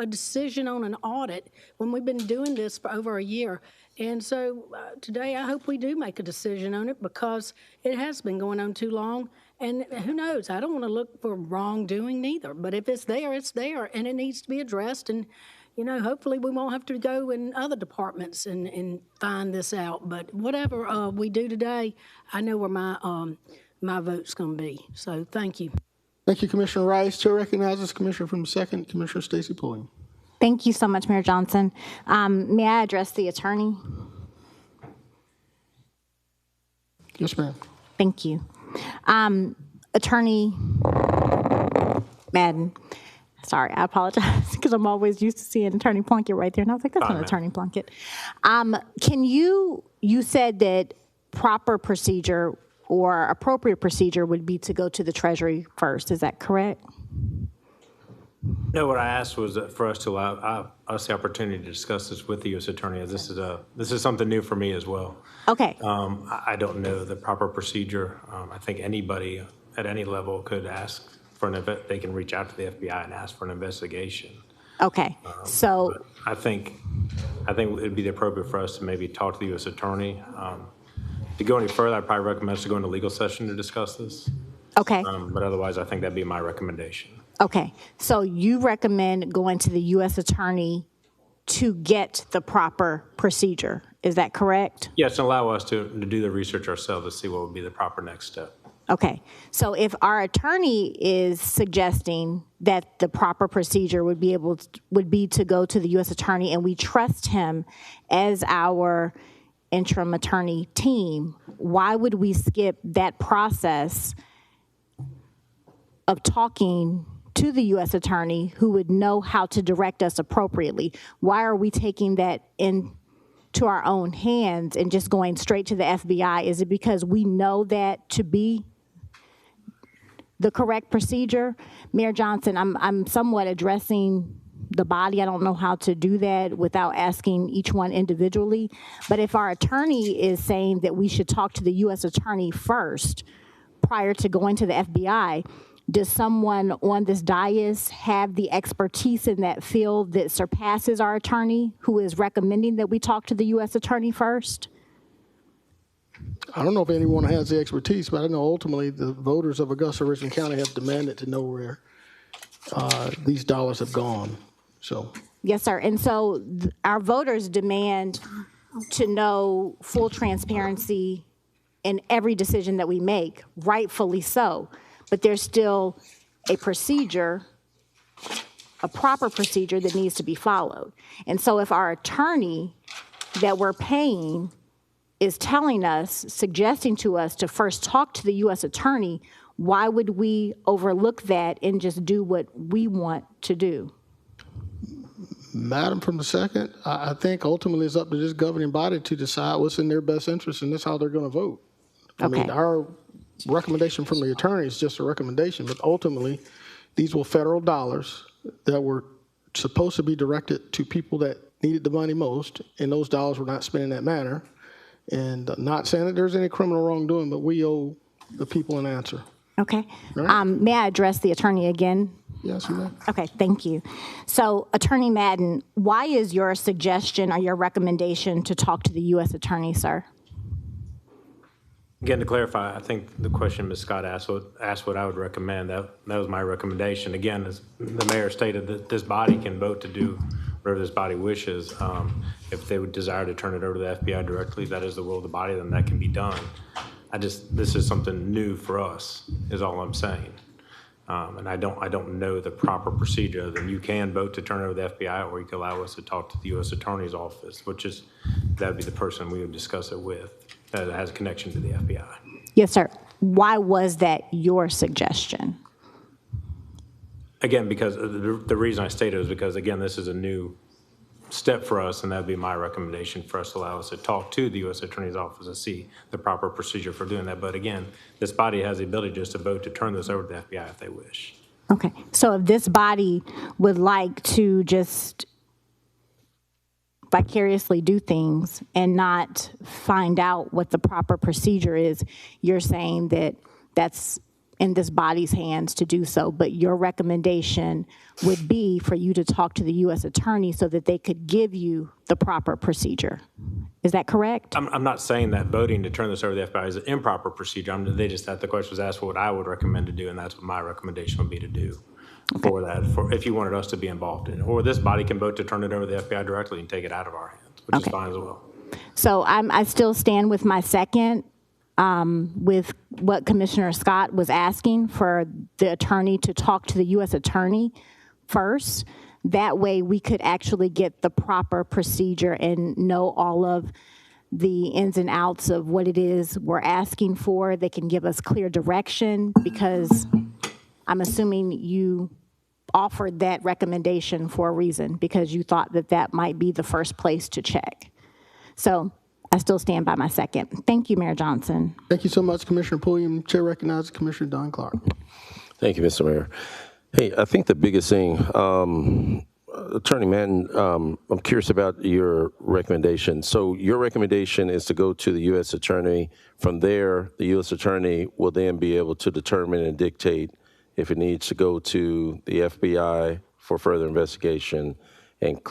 decision on an audit when we've been doing this for over a year. And so today I hope we do make a decision on it because it has been going on too long. And who knows, I don't want to look for wrongdoing neither. But if it's there, and it needs to be addressed. And, you know, hopefully we won't have to go in other departments and find this out. But whatever we do today, I know where my vote's going to be. So thank you. Thank you, Commissioner Rice. Chair recognizes Commissioner from the 2nd, Commissioner Stacy Pulliam. Thank you so much, Mayor Johnson. May I address the attorney? Yes, ma'am. Thank you. Attorney Madden. Sorry, I apologize because I'm always used to seeing Attorney Plunkett right there, and I was like, that's not Attorney Plunkett. Can you said that proper procedure or appropriate procedure would be to go to the Treasury first. Is that correct? No, what I asked was for us to allow us the opportunity to discuss this with the U.S. Attorney, as this is something new for me as well. Okay. I don't know the proper procedure. I think anybody at any level could ask for they can reach out to the FBI and ask for an investigation. Okay. So I think it'd be appropriate for us to maybe talk to the U.S. Attorney. To go any further, I'd probably recommend us to go into legal session to discuss this. okay. But otherwise, I think that'd be my recommendation. Okay. So you recommend going to the U.S. Attorney to get the proper procedure. Is that correct? Yes, and allow us to do the research ourselves to see what would be the proper next step. Okay. So if our attorney is suggesting that the proper procedure would be to go to the U.S. Attorney, and we trust him as our interim attorney team, why would we skip that process of talking to the U.S. Attorney who would know how to direct us appropriately? Why are we taking that into our own hands and just going straight to the FBI? Is it because we know that to be the correct procedure? Mayor Johnson, I'm somewhat addressing the body. I don't know how to do that without asking each one individually. But if our attorney is saying that we should talk to the U.S. Attorney first prior to going to the FBI, does someone on this dais have the expertise in that field that surpasses our attorney who is recommending that we talk to the U.S. Attorney first? I don't know if anyone has the expertise, but I know ultimately the voters of Augusta, Richmond County have demanded to know where these dollars have gone. So. Yes, sir. And so our voters demand to know full transparency in every decision that we make, rightfully so. But there's still a procedure, a proper procedure that needs to be followed. And so if our attorney that we're paying is telling us, suggesting to us to first talk to the U.S. Attorney, why would we overlook that and just do what we want to do? Madam from the second, I think ultimately it's up to this governing body to decide what's in their best interest, and that's how they're going to vote. I mean, our recommendation from the attorney is just a recommendation, but ultimately these were federal dollars that were supposed to be directed to people that needed the money most, and those dollars were not spent in that manner. And not saying that there's any criminal wrongdoing, but we owe the people an answer. Okay. Right. May I address the attorney again? Yes, you may. Okay, thank you. So, Attorney Madden, why is your suggestion or your recommendation to talk to the U.S. Attorney, sir? Again, to clarify, I think the question Ms. Scott asked what I would recommend. That was my recommendation. Again, as the mayor stated, that this body can vote to do whatever this body wishes. If they would desire to turn it over to the FBI directly, that is the will of the body, then that can be done. This is something new for us, is all I'm saying. And I don't know the proper procedure. Then you can vote to turn it over to the FBI, or you can allow us to talk to the U.S. Attorney's office, that would be the person we would discuss it with that has a connection to the FBI. Yes, sir. Why was that your suggestion? Again, because the reason I stated is because, again, this is a new step for us, and that would be my recommendation for us to allow us to talk to the U.S. Attorney's Office and see the proper procedure for doing that. But again, this body has the ability just to vote to turn this over to the FBI if they wish. Okay. So if this body would like to just vicariously do things and not find out what the proper procedure is, you're saying that that's in this body's hands to do so, but your recommendation would be for you to talk to the U.S. Attorney so that they could give you the proper procedure. Is that correct? I'm not saying that voting to turn this over to the FBI is an improper procedure. The question was asked what I would recommend to do, and that's what my recommendation would be to do for that, if you wanted us to be involved in it. Or this body can vote to turn it over to the FBI directly and take it out of our hands, which is fine as well. So I still stand with my second, with what Commissioner Scott was asking for the attorney to talk to the U.S. Attorney first. That way we could actually get the proper procedure and know all of the ins and outs of what it is we're asking for. They can give us clear direction, because I'm assuming you offered that recommendation for a reason, because you thought that that might be the first place to check. So I still stand by my second. Thank you, Mayor Johnson. Thank you so much, Commissioner Pulliam. Chair recognizes Commissioner Don Clark. Thank you, Mr. Mayor. Hey, I think the biggest thing, Attorney Manton, I'm curious about your recommendation. So your recommendation is to go to the U.S. Attorney. From there, the U.S. Attorney will then be able to determine and dictate if it needs to go to the FBI for further investigation and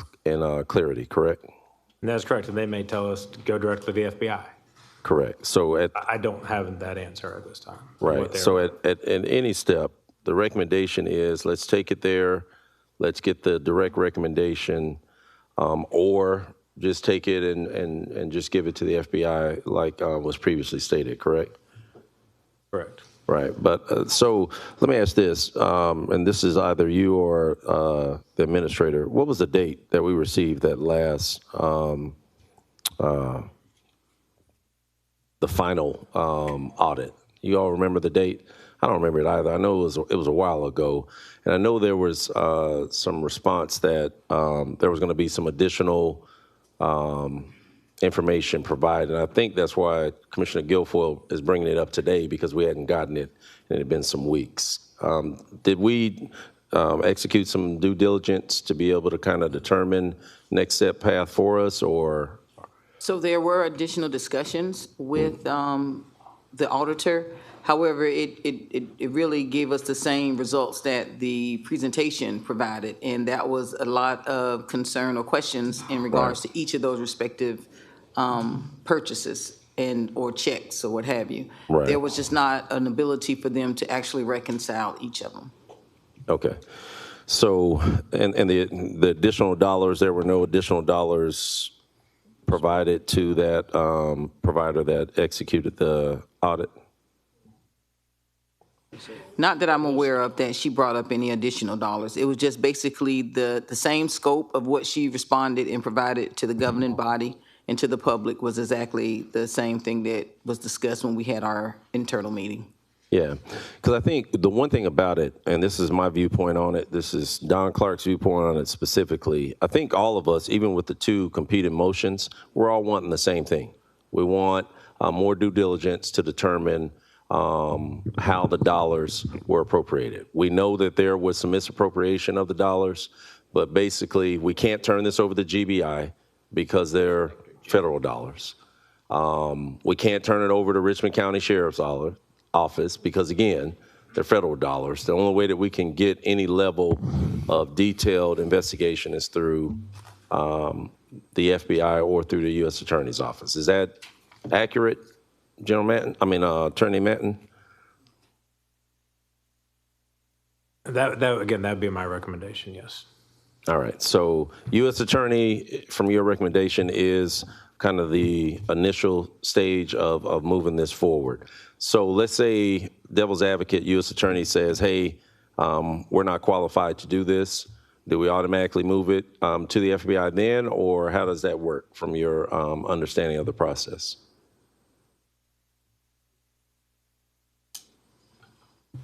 clarity, correct? And that's correct, and they may tell us to go directly to the FBI. Correct. So I don't have that answer at this time. right. So at any step, the recommendation is let's take it there, let's get the direct recommendation, or just take it and just give it to the FBI like was previously stated, correct? Correct. Right. But so let me ask this, and this is either you or the administrator. What was the date that we received that last, the final audit? You all remember the date? I don't remember it either. I know it was a while ago, and I know there was some response that there was going to be some additional information provided. And I think that's why Commissioner Guilfoyle is bringing it up today, because we hadn't gotten it, and it had been some weeks. Did we execute some due diligence to be able to kind of determine next step path for us, or? So there were additional discussions with the auditor. However, it really gave us the same results that the presentation provided, and that was a lot of concern or questions in regards to each of those respective purchases or checks or what have you. Right. There was just not an ability for them to actually reconcile each of them. Okay. So, and the additional dollars, there were no additional dollars provided to that provider that executed the audit? Not that I'm aware of that she brought up any additional dollars. It was just basically the same scope of what she responded and provided to the governing body and to the public was exactly the same thing that was discussed when we had our internal meeting. Yeah, because I think the one thing about it, and this is my viewpoint on it, this is Don Clark's viewpoint on it specifically, I think all of us, even with the two competing motions, we're all wanting the same thing. We want more due diligence to determine how the dollars were appropriated. We know that there was some misappropriation of the dollars, but basically we can't turn this over to GBI because they're federal dollars. We can't turn it over to Richmond County Sheriff's Office because, again, they're federal dollars. The only way that we can get any level of detailed investigation is through the FBI or through the U.S. Attorney's Office. Is that accurate, Attorney Manton? Again, that'd be my recommendation, yes. All right, so U.S. Attorney, from your recommendation, is kind of the initial stage of moving this forward. So let's say devil's advocate, U.S. Attorney says, hey, we're not qualified to do this. Do we automatically move it to the FBI then, or how does that work from your understanding of the process?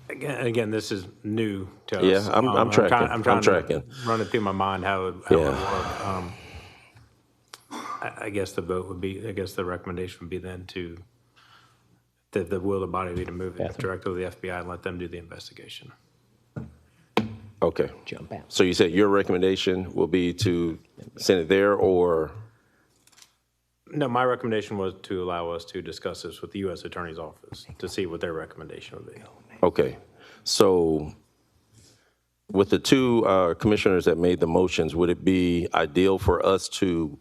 Again, this is new to us. Yeah, I'm tracking. I'm trying tracking. to run it through my mind how it would work. I guess the vote would be, I guess the recommendation would be then to, the will of the body be to move it directly to the FBI and let them do the investigation. Okay. So you said your recommendation will be to send it there, or? No, my recommendation was to allow us to discuss this with the U.S. Attorney's Office to see what their recommendation would be. Okay. So with the two commissioners that made the motions, would it be ideal for us to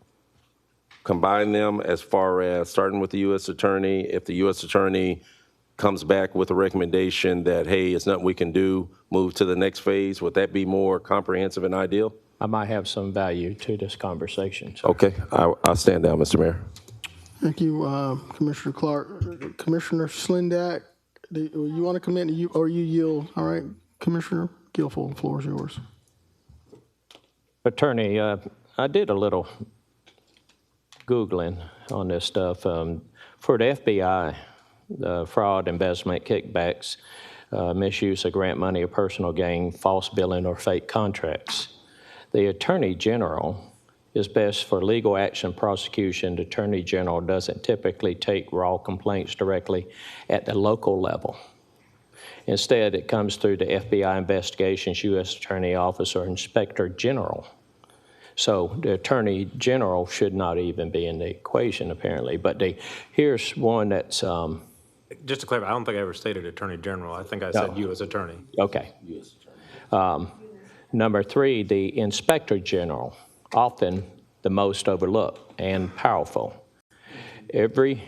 combine them as far as starting with the U.S. Attorney? If the U.S. Attorney comes back with a recommendation that, hey, it's nothing we can do, move to the next phase, would that be more comprehensive and ideal? I might have some value to this conversation. So. Okay, I'll stand down, Mr. Mayor. Thank you, Commissioner Clark. Commissioner Slindak, do you want to come in, or you yield? All right, Commissioner Guilfoyle, the floor is yours. Attorney, I did a little Googling on this stuff. For the FBI, fraud, embezzlement, kickbacks, misuse of grant money or personal gain, false billing, or fake contracts. The Attorney General is best for legal action prosecution. The Attorney General doesn't typically take raw complaints directly at the local level. Instead, it comes through the FBI investigations, U.S. Attorney Office, or Inspector General. So the Attorney General should not even be in the equation, apparently. But here's one that's... Just to clarify, I don't think I ever stated Attorney General. I think I said U.S. Attorney. Okay. Number 3, the Inspector General, often the most overlooked and powerful. Every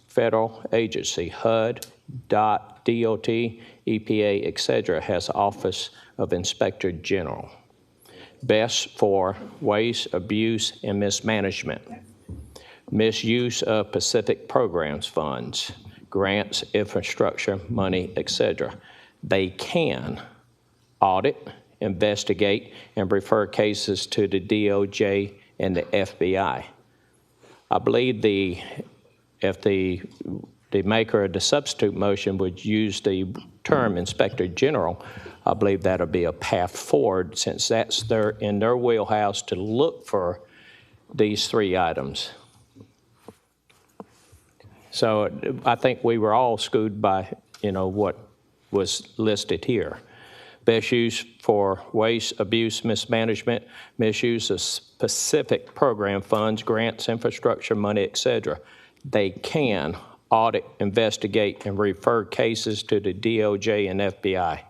federal agency, HUD, DOT, EPA, etc., has Office of Inspector General. Best for waste, abuse, and mismanagement. Misuse of Pacific Programs funds, grants, infrastructure, money, etc. They can audit, investigate, and refer cases to the DOJ and the FBI. I believe if the maker of the substitute motion would use the term Inspector General, I believe that'll be a path forward, since that's in their wheelhouse to look for these 3 items. So I think we were all schooled by, what was listed here. Best use for waste, abuse, mismanagement, misuse of specific program funds, grants, infrastructure, money, etc. They can audit, investigate, and refer cases to the DOJ and FBI.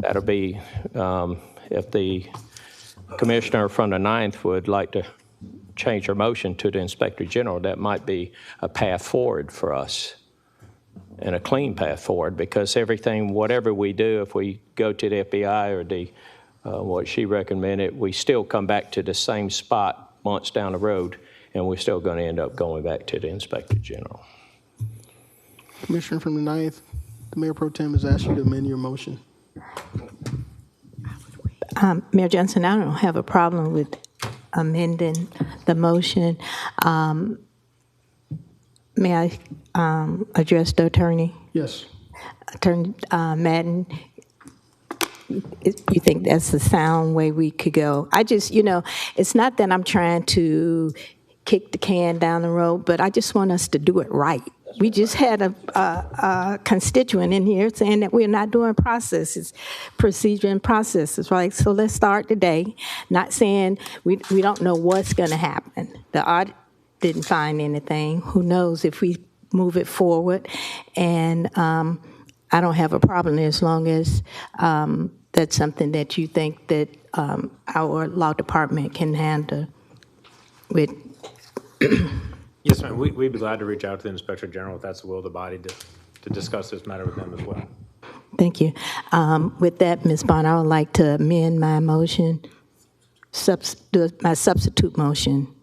That'll be, if the commissioner from the 9th would like to change her motion to the Inspector General, that might be a path forward for us, and a clean path forward, because everything, whatever we do, if we go to the FBI or what she recommended, we still come back to the same spot months down the road, and we're still going to end up going back to the Inspector General. Commissioner from the 9th, the Mayor Pro Tem has asked you to amend your motion. Mayor Johnson, I don't have a problem with amending the motion. May I address the attorney? Yes. Attorney Madden, you think that's the sound way we could go? I just, it's not that I'm trying to kick the can down the road, but I just want us to do it right. We just had a constituent in here saying that we're not doing processes, procedure and processes, right? So let's start today, not saying we don't know what's going to happen. The audit didn't find anything. Who knows if we move it forward? And I don't have a problem as long as that's something that you think that our law department can handle with. Yes, ma'am. We'd be glad to reach out to the Inspector General if that's the will of the body to discuss this matter with them as well. Thank you. With that, Ms. Bond, I would like to amend my motion, my substitute motion.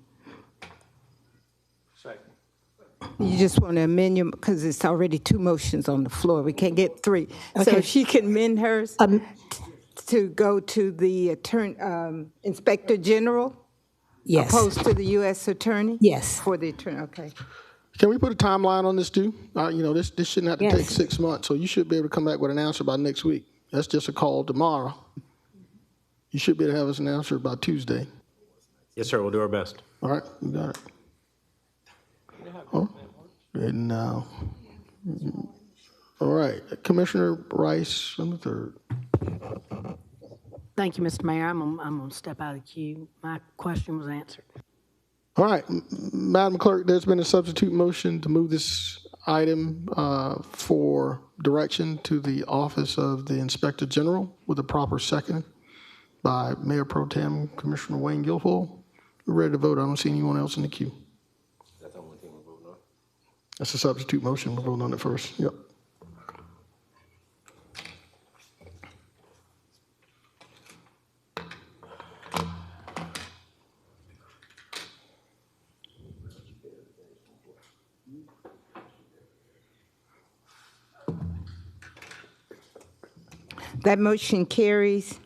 You just want to amend your, because it's already 2 motions on the floor. We can't get 3. Okay. So if she can amend hers to go to the Inspector General? Yes. Opposed to the U.S. Attorney? Yes. For the attorney, okay. Can we put a timeline on this too? This shouldn't have to Yes. take 6 months, so you should be able to come back with an answer by next week. That's just a call tomorrow. You should be able to have us an answer by Tuesday. Yes, sir. We'll do our best. All right, you got it. Oh, and now, all right, Commissioner Rice on the 3rd. Thank you, Mr. Mayor. I'm going to step out of the queue. My question was answered. All right, Madam Clerk, there's been a substitute motion to move this item for direction to the Office of the Inspector General with a proper second by Mayor Pro Tem Commissioner Wayne Guilfoyle. We're ready to vote. I don't see anyone else in the queue. That's the only thing we're voting on. That's a substitute motion. We're voting on it first. Yep. That motion carries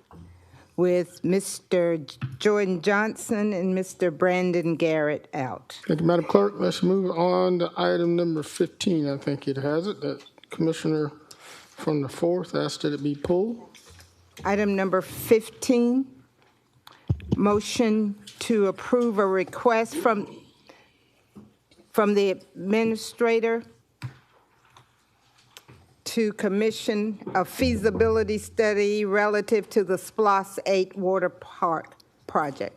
with Mr. Jordan Johnson and Mr. Brandon Garrett out. Thank you, Madam Clerk. Let's move on to item number 15. I think it has it. That Commissioner from the 4th asked that it be pulled. Item number 15, motion to approve a request from the administrator to commission a feasibility study relative to the SPLOS 8 water park project.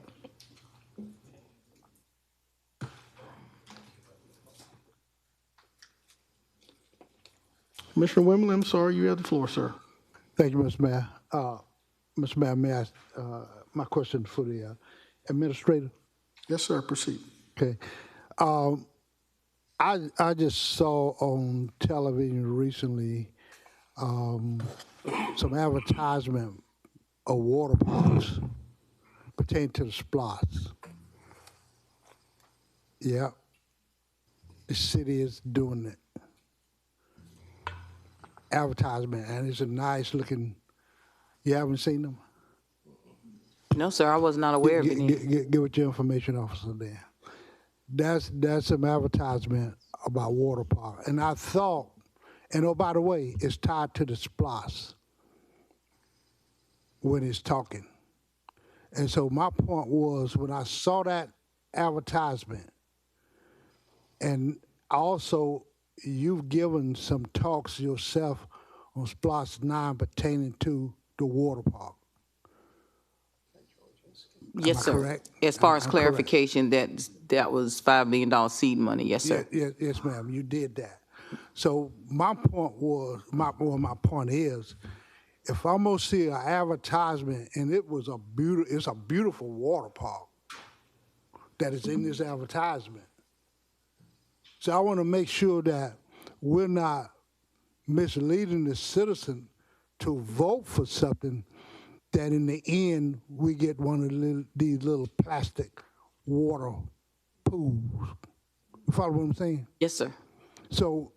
Commissioner Wimberly, I'm sorry, you have the floor, sir. Thank you, Mr. Mayor. Mr. Mayor, may I ask my question for the administrator? Yes, sir, proceed. Okay. I just saw on television recently some advertisement of water parks pertaining to the SPLOS. Yeah, the city is doing it. Advertisement, and it's a nice looking. You haven't seen them? No, sir, I was not aware of any. Get with your information officer there. That's some advertisement about water park, and I thought, and oh, by the way, it's tied to the SPLOS when it's talking. And so my point was, when I saw that advertisement, and also you've given some talks yourself on SPLOS 9 pertaining to the water park. Yes, sir. Correct? As far as I'm clarification, that was $5 million seed money. Yes, sir. Yes, ma'am. You did that. So my point was, my point is, if I'm gonna see an advertisement and it's a beautiful water park that is in this advertisement. So I want to make sure that we're not misleading the citizen to vote for something that in the end we get one of these little plastic water pools. You follow what I'm saying? Yes, sir. So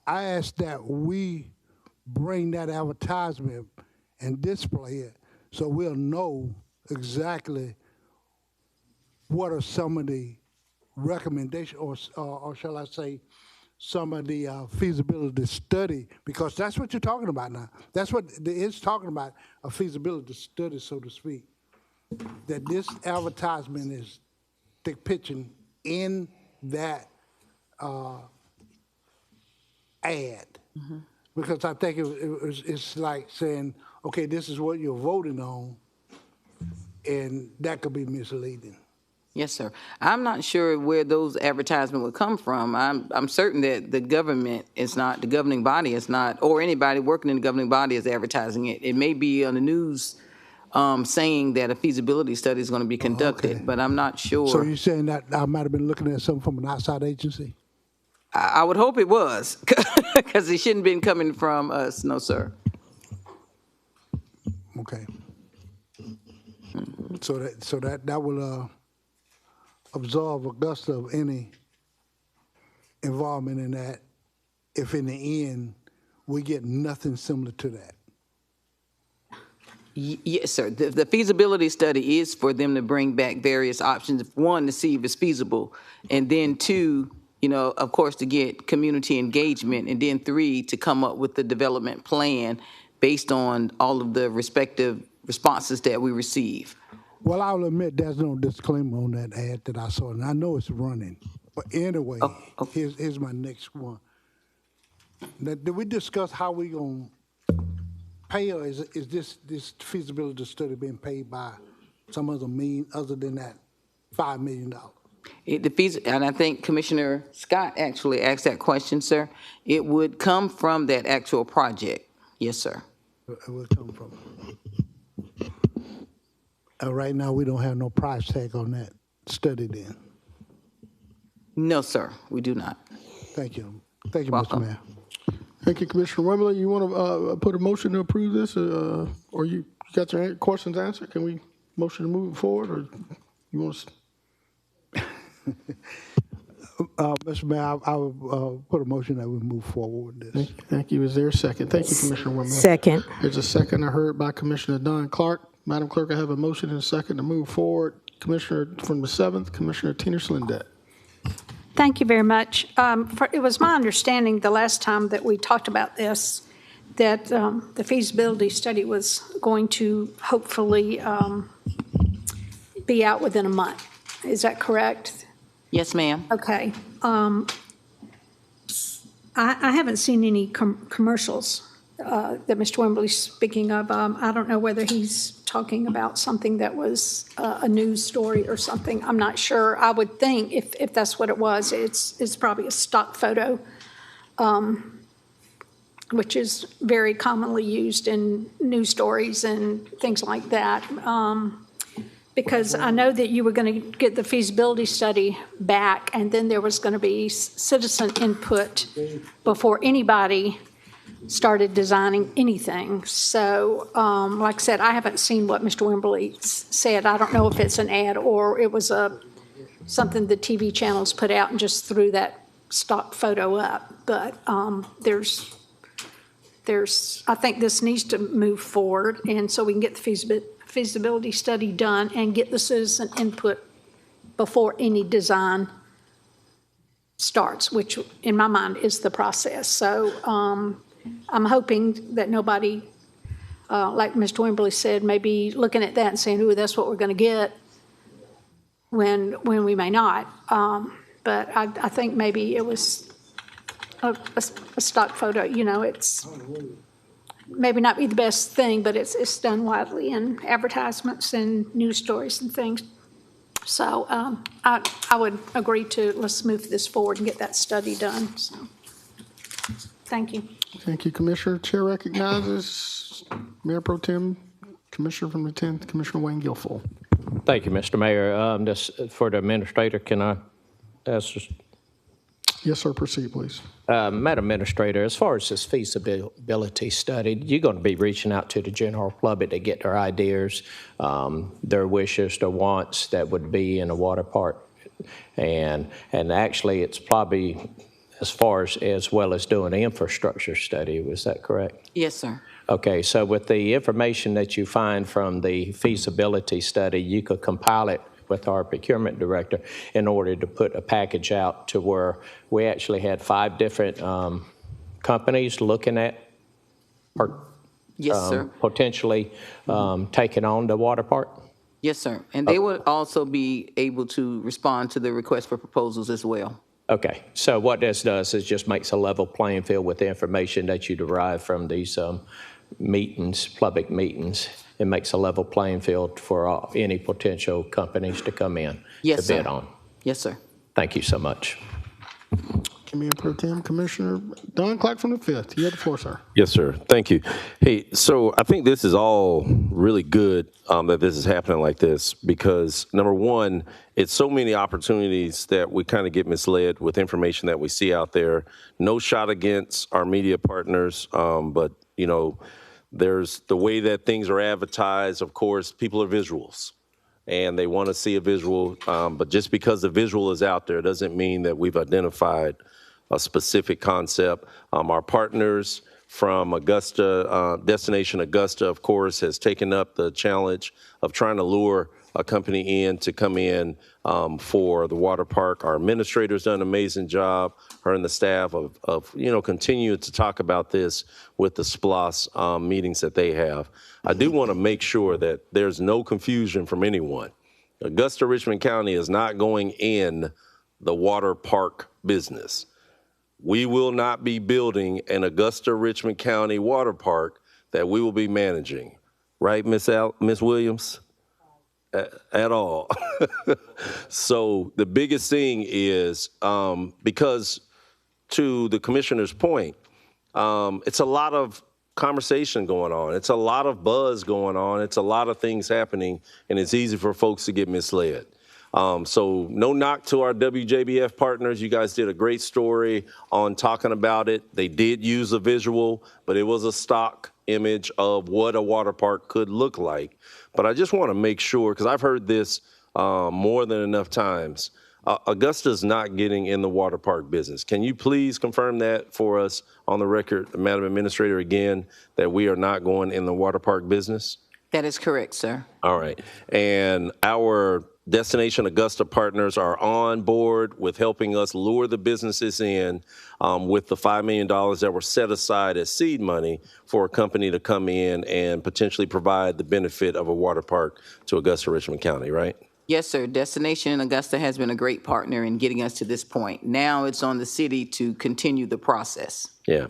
I ask that we bring that advertisement and display it so we'll know exactly what are some of the recommendations, or shall I say, some of the feasibility study, because that's what you're talking about now. That's what it's talking about, a feasibility study, so to speak. That this advertisement is depicting in that ad. Mm-hmm. Because I think it's like saying, okay, this is what you're voting on, and that could be misleading. Yes, sir. I'm not sure where those advertisements would come from. I'm certain that the government is not, the governing body is not, or anybody working in the governing body is advertising it. It may be on the news saying that a feasibility study is going to be conducted, but I'm not sure. So you're saying that I might have been looking at something from an outside agency? I would hope it was, because it shouldn't have been coming from us. No, sir. Okay. So that will absolve Augusta of any involvement in that if in the end we get nothing similar to that. Yes, sir. The feasibility study is for them to bring back various options. One, to see if it's feasible, and then two, of course, to get community engagement, and then three, to come up with the development plan based on all of the respective responses that we receive. Well, I'll admit there's no disclaimer on that ad that I saw, and I know it's running. But anyway, here's my next one. Now, did we discuss how we gonna pay, or is this feasibility study being paid by some other mean other than that $5 million? And I think Commissioner Scott actually asked that question, sir. It would come from that actual project. Yes, sir. It would come from. Right now, we don't have no price tag on that study then? No, sir, we do not. Thank you. Thank you, Welcome. Mr. Mayor. Thank you, Commissioner Wimberly. You want to put a motion to approve this, or you got your questions answered? Can we motion to move it forward, or you want to? Mr. Mayor, I will put a motion that we move forward with this. Thank you. Is there a second? Thank you, Commissioner Wimberly. Second. There's a second I heard by Commissioner Don Clark. Madam Clerk, I have a motion and a second to move forward. Commissioner from the 7th, Commissioner Tina Slindet. Thank you very much. It was my understanding the last time that we talked about this that the feasibility study was going to hopefully be out within a month. Is that correct? Yes, ma'am. Okay. I haven't seen any commercials that Mr. Wimberly's speaking of. I don't know whether he's talking about something that was a news story or something. I'm not sure. I would think if that's what it was, it's probably a stock photo, which is very commonly used in news stories and things like that. Because I know that you were going to get the feasibility study back, and then there was going to be citizen input before anybody started designing anything. So, like I said, I haven't seen what Mr. Wimberly said. I don't know if it's an ad or it was something the TV channels put out and just threw that stock photo up. But I think this needs to move forward, and so we can get the feasibility study done and get the citizen input before any design starts, which in my mind is the process. So I'm hoping that nobody, like Mr. Wimberly said, may be looking at that and saying, ooh, that's what we're going to get, when we may not. But I think maybe it was a stock photo. You know, it's maybe not be the best thing, but it's done widely in advertisements and news stories and things. So I would agree to let's move this forward and get that study done. So thank you. Thank you, Commissioner. Chair recognizes Mayor Pro Tem, Commissioner from the 10th, Commissioner Wayne Guilfoyle. Thank you, Mr. Mayor. This, for the administrator, can I ask? Yes, sir. Proceed, please. Madam Administrator, as far as this feasibility study, you're going to be reaching out to the general public to get their ideas, their wishes, their wants that would be in a water park. And actually, it's probably as well as doing an infrastructure study. Was that correct? Yes, sir. Okay, so with the information that you find from the feasibility study, you could compile it with our procurement director in order to put a package out to where we actually had 5 different companies looking at yes, sir. Potentially taking on the water park? Yes, sir. And they would also be able to respond to the request for proposals as well. Okay, so what this does is just makes a level playing field with the information that you derive from these meetings, public meetings. It makes a level playing field for any potential companies to come in yes, to bid sir. on. Yes, sir. Thank you so much. Mayor Pro Tem, Commissioner Don Clark from the 5th. You have the floor, sir. Yes, sir. Thank you. Hey, so I think this is all really good that this is happening like this because, number one, it's so many opportunities that we kind of get misled with information that we see out there. No shot against our media partners, but, you know, there's the way that things are advertised. Of course, people are visuals and they want to see a visual. But just because the visual is out there doesn't mean that we've identified a specific concept. Our partners from Augusta, Destination Augusta, of course, has taken up the challenge of trying to lure a company in to come in for the water park. Our administrator's done an amazing job, her and the staff of continuing to talk about this with the SPLOS meetings that they have. I do want to make sure that there's no confusion from anyone. Augusta Richmond County is not going in the water park business. We will not be building an Augusta Richmond County water park that we will be managing, right, Miss Williams? At all. So the biggest thing is because to the commissioner's point, it's a lot of conversation going on. It's a lot of buzz going on. It's a lot of things happening, and it's easy for folks to get misled. So no knock to our WJBF partners. You guys did a great story on talking about it. They did use a visual, but it was a stock image of what a water park could look like. But I just want to make sure, because I've heard this more than enough times, Augusta's not getting in the water park business. Can you please confirm that for us on the record, Madam Administrator, again, that we are not going in the water park business? That is correct, sir. All right. And our Destination Augusta partners are on board with helping us lure the businesses in with the $5 million that were set aside as seed money for a company to come in and potentially provide the benefit of a water park to Augusta Richmond County, right? Yes, sir. Destination Augusta has been a great partner in getting us to this point. Now it's on the city to continue the process. Yeah.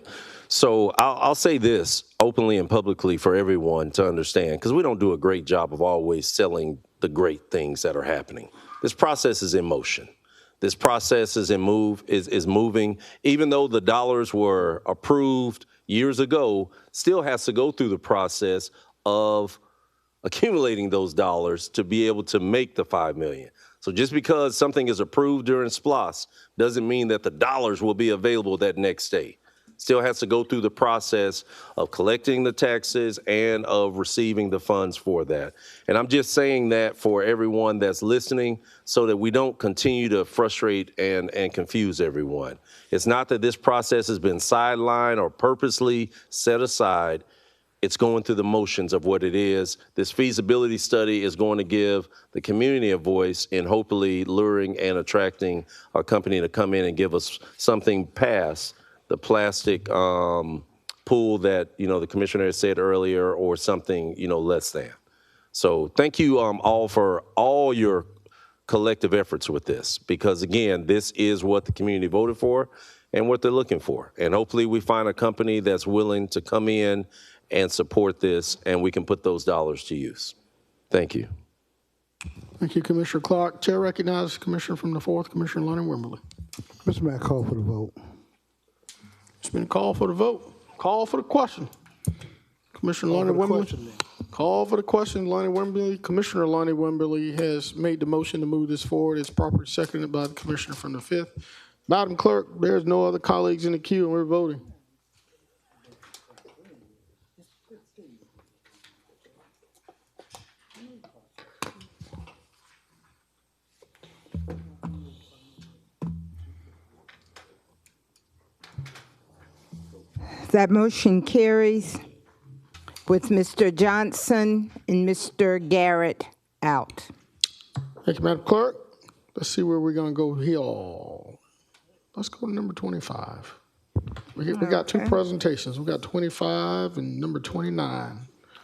So I'll say this openly and publicly for everyone to understand, because we don't do a great job of always selling the great things that are happening. This process is in motion. This process is moving. Even though the dollars were approved years ago, still has to go through the process of accumulating those dollars to be able to make the $5 million. So just because something is approved during SPLOS doesn't mean that the dollars will be available that next day. Still has to go through the process of collecting the taxes and of receiving the funds for that. And I'm just saying that for everyone that's listening so that we don't continue to frustrate and confuse everyone. It's not that this process has been sidelined or purposely set aside. It's going through the motions of what it is. This feasibility study is going to give the community a voice in hopefully luring and attracting a company to come in and give us something past the plastic pool that, the commissioner said earlier, or something, less than. So thank you all for all your collective efforts with this, because again, this is what the community voted for and what they're looking for. And hopefully we find a company that's willing to come in and support this, and we can put those dollars to use. Thank you. Thank you, Commissioner Clark. Chair recognizes Commissioner from the 4th, Commissioner Lonnie Wimberly. Mr. Mayor, call for the vote. It's been called for the vote. Call for the question. Commissioner Lonnie Wimberly. Call for the question, Lonnie Wimberly. Commissioner Lonnie Wimberly has made the motion to move this forward. It's properly seconded by the Commissioner from the 5th. Madam Clerk, there's no other colleagues in the queue, and we're voting. That motion carries with Mr. Johnson and Mr. Garrett out. Thank you, Madam Clerk. Let's see where we're going to go here. Let's go to number 25. We got two presentations. We got 25 and number 29.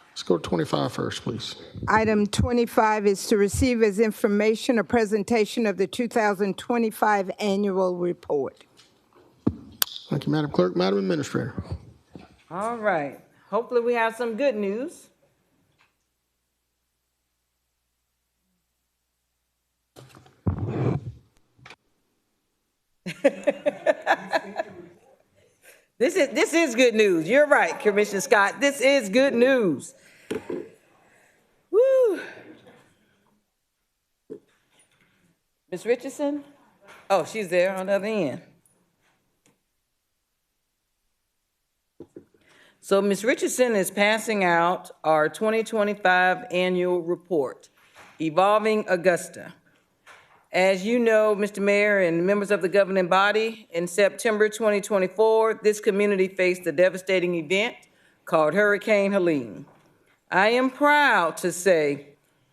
Let's go to 25 first, please. Item 25 is to receive as information a presentation of the 2025 annual report. Thank you, Madam Clerk. Madam Administrator. All right. Hopefully we have some good news. This is good news. You're right, Commissioner Scott. This is good news. Woo. Ms. Richardson? Oh, she's there on the other end. So Ms. Richardson is passing out our 2025 annual report, Evolving Augusta. As you know, Mr. Mayor and members of the governing body, in September 2024, this community faced a devastating event called Hurricane Helene. I am proud to say,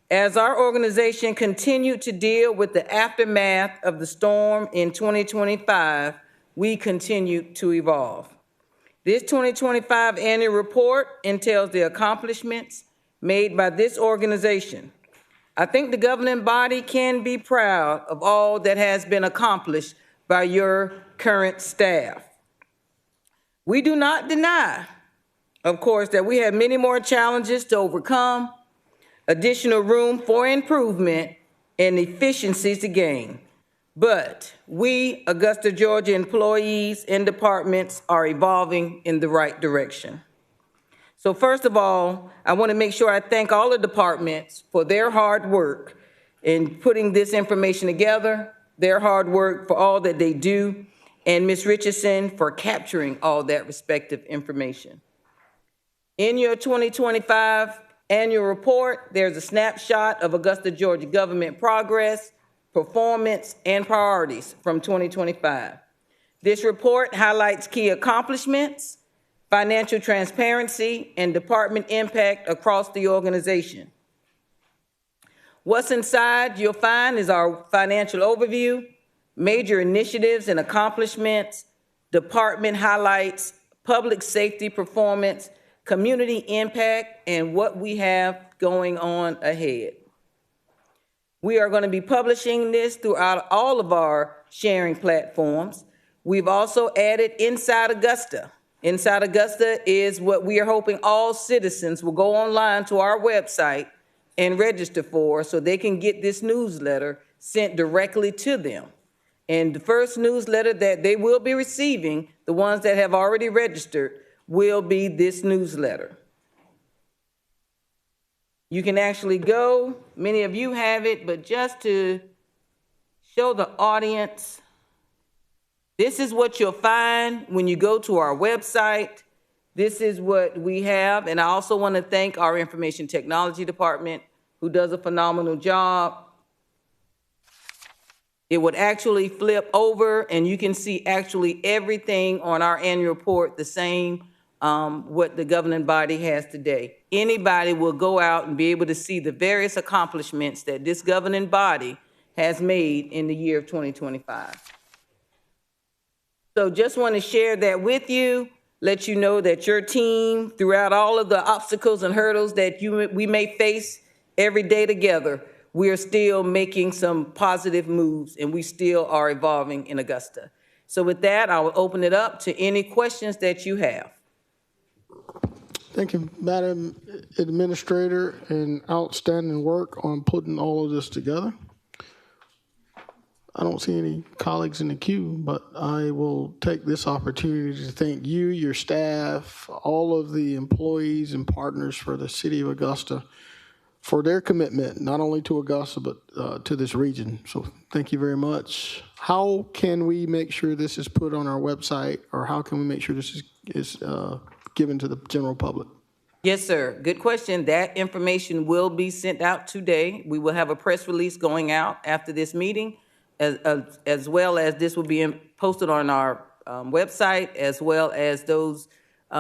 as our organization continued to deal with the aftermath of the storm in 2025, we continued to evolve. This 2025 annual report entails the accomplishments made by this organization. I think the governing body can be proud of all that has been accomplished by your current staff. We do not deny, of course, that we have many more challenges to overcome, additional room for improvement, and efficiencies to gain. But we, Augusta, Georgia employees and departments are evolving in the right direction. So first of all, I want to make sure I thank all the departments for their hard work in putting this information together, their hard work for all that they do, and Ms. Richardson for capturing all that respective information. In your 2025 annual report, there's a snapshot of Augusta, Georgia government progress, performance, and priorities from 2025. This report highlights key accomplishments, financial transparency, and department impact across the organization. What's inside you'll find is our financial overview, major initiatives and accomplishments, department highlights, public safety performance, community impact, and what we have going on ahead. We are going to be publishing this throughout all of our sharing platforms. We've also added Inside Augusta. Inside Augusta is what we are hoping all citizens will go online to our website and register for so they can get this newsletter sent directly to them. And the first newsletter that they will be receiving, the ones that have already registered, will be this newsletter. You can actually go, many of you have it, but just to show the audience, this is what you'll find when you go to our website. This is what we have. And I also want to thank our information technology department, who does a phenomenal job. It would actually flip over and you can see actually everything on our annual report, the same what the governing body has today. Anybody will go out and be able to see the various accomplishments that this governing body has made in the year of 2025. So just want to share that with you, let you know that your team, throughout all of the obstacles and hurdles that we may face every day together, we are still making some positive moves and we still are evolving in Augusta. So with that, I will open it up to any questions that you have. Thank you, Madam Administrator, and outstanding work on putting all of this together. I don't see any colleagues in the queue, but I will take this opportunity to thank you, your staff, all of the employees and partners for the City of Augusta for their commitment, not only to Augusta, but to this region. So thank you very much. How can we make sure this is put on our website, or how can we make sure this is given to the general public? Yes, sir. Good question. That information will be sent out today. We will have a press release going out after this meeting, as well as this will be posted on our website, as well as those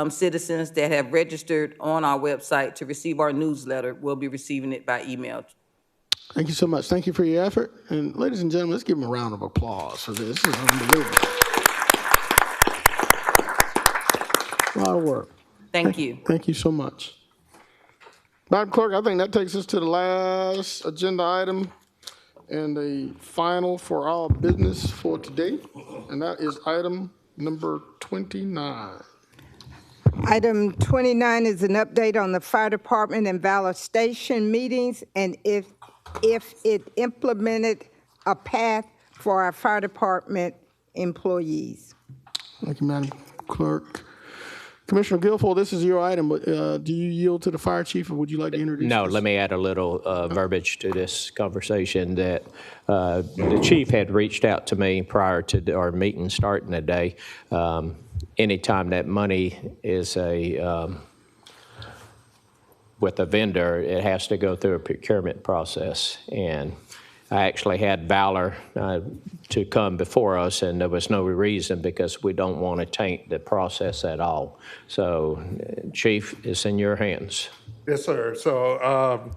citizens that have registered on our website to receive our newsletter will be receiving it by email. Thank you so much. Thank you for your effort. And ladies and gentlemen, let's give them a round of applause for this. This is unbelievable. A lot of work. Thank you. Thank you so much. Madam Clerk, I think that takes us to the last agenda item and the final for our business for today, and that is item number 29. Item 29 is an update on the fire department and Valor Station meetings, and if it implemented a path for our fire department employees. Thank you, Madam Clerk. Commissioner Guilfoyle, this is your item, but do you yield to the fire chief, or would you like to introduce No, this? let me add a little verbiage to this conversation that the chief had reached out to me prior to our meeting starting today. Anytime that money is with a vendor, it has to go through a procurement process. And I actually had Valor to come before us, and there was no reason, because we don't want to taint the process at all. So, Chief, it's in your hands. Yes, sir. So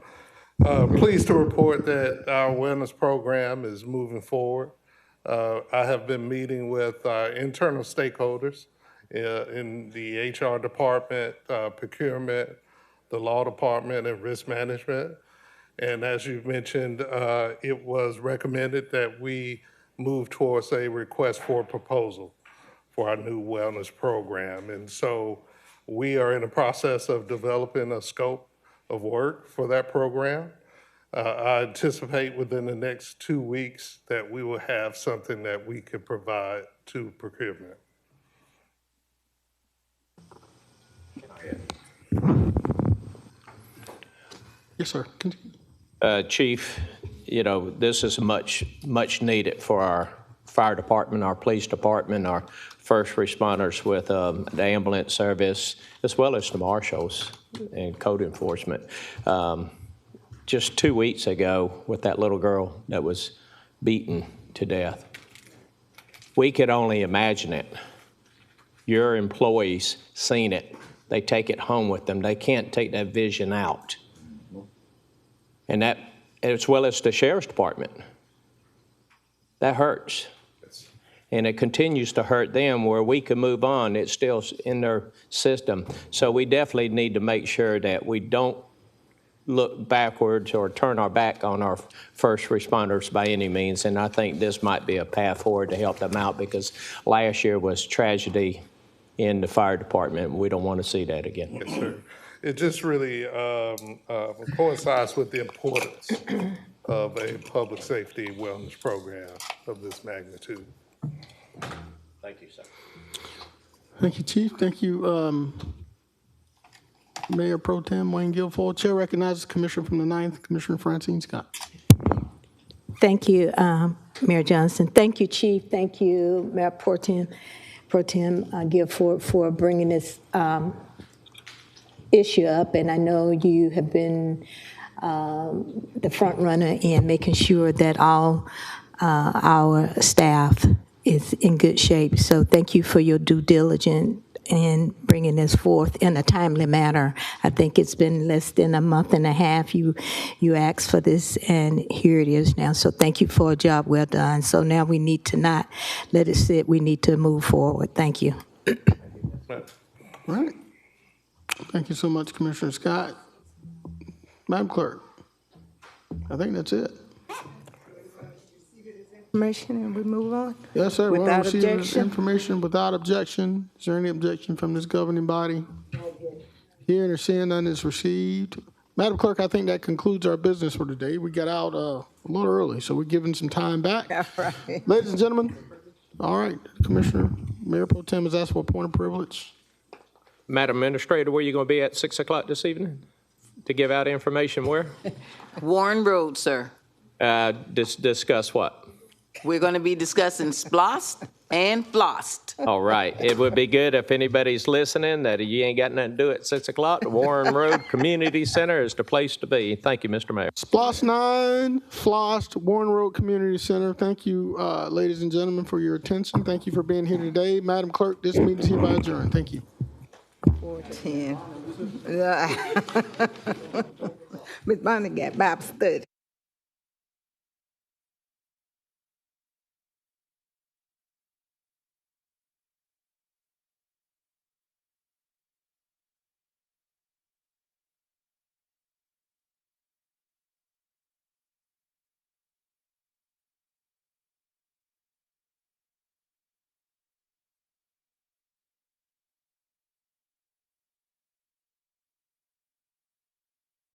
pleased to report that our wellness program is moving forward. I have been meeting with internal stakeholders in the HR department, procurement, the law department, and risk management. And as you mentioned, it was recommended that we move towards a request for a proposal for our new wellness program. And so we are in the process of developing a scope of work for that program. I anticipate within the next 2 weeks that we will have something that we could provide to procurement. Yes, sir. Continue. Chief, you know, this is much needed for our fire department, our police department, our first responders with the ambulance service, as well as the marshals and code enforcement. Just 2 weeks ago, with that little girl that was beaten to death, we could only imagine it. Your employees seen it. They take it home with them. They can't take that vision out. And that, as well as the sheriff's department, that hurts. And it continues to hurt them. Where we can move on, it's still in their system. So we definitely need to make sure that we don't look backwards or turn our back on our first responders by any means, and I think this might be a path forward to help them out because last year was tragedy in the fire department. We don't want to see that again. Yes, sir. It just really coincides with the importance of a public safety wellness program of this magnitude. Thank you, sir. Thank you, Chief. Thank you, Mayor Pro Tem Wayne Guilfoyle. Chair recognizes Commissioner from the 9th, Commissioner Francine Scott. Thank you, Mayor Johnson. Thank you, Chief. Thank you, Mayor Pro Tem Guilfoyle, for bringing this issue up. And I know you have been the front runner in making sure that all our staff is in good shape. So thank you for your due diligence in bringing this forth in a timely manner. I think it's been less than a month and a half you asked for this, and here it is now. So thank you for a job well done. So now we need to not let it sit. We need to move forward. Thank you. All right. Thank you so much, Commissioner Scott. Madam Clerk, I think that's it. Information and we move on? Yes, sir. Without We'll receive this objection? information without objection. Is there any objection from this governing body? Hearing or seeing none is received. Madam Clerk, I think that concludes our business for today. We got out a little early, so we're giving some time back. All right. Ladies and gentlemen, all right, Commissioner, Mayor Pro Tem has asked for a point of privilege. Madam Administrator, where are you going to be at 6 o'clock this evening to give out information where? Warren Road, sir. Discuss what? We're going to be discussing SPLOST and FLOST. All right. It would be good if anybody's listening that you ain't got nothing to do at 6 o'clock. The Warren Road Community Center is the place to be. Thank you, Mr. Mayor. SPLOST 9, FLOST, Warren Road Community Center. Thank you, ladies and gentlemen, for your attention. Thank you for being here today. Madam Clerk, this meeting is hereby adjourned. Thank you. 4:10. Miss Bonnie got Bible study.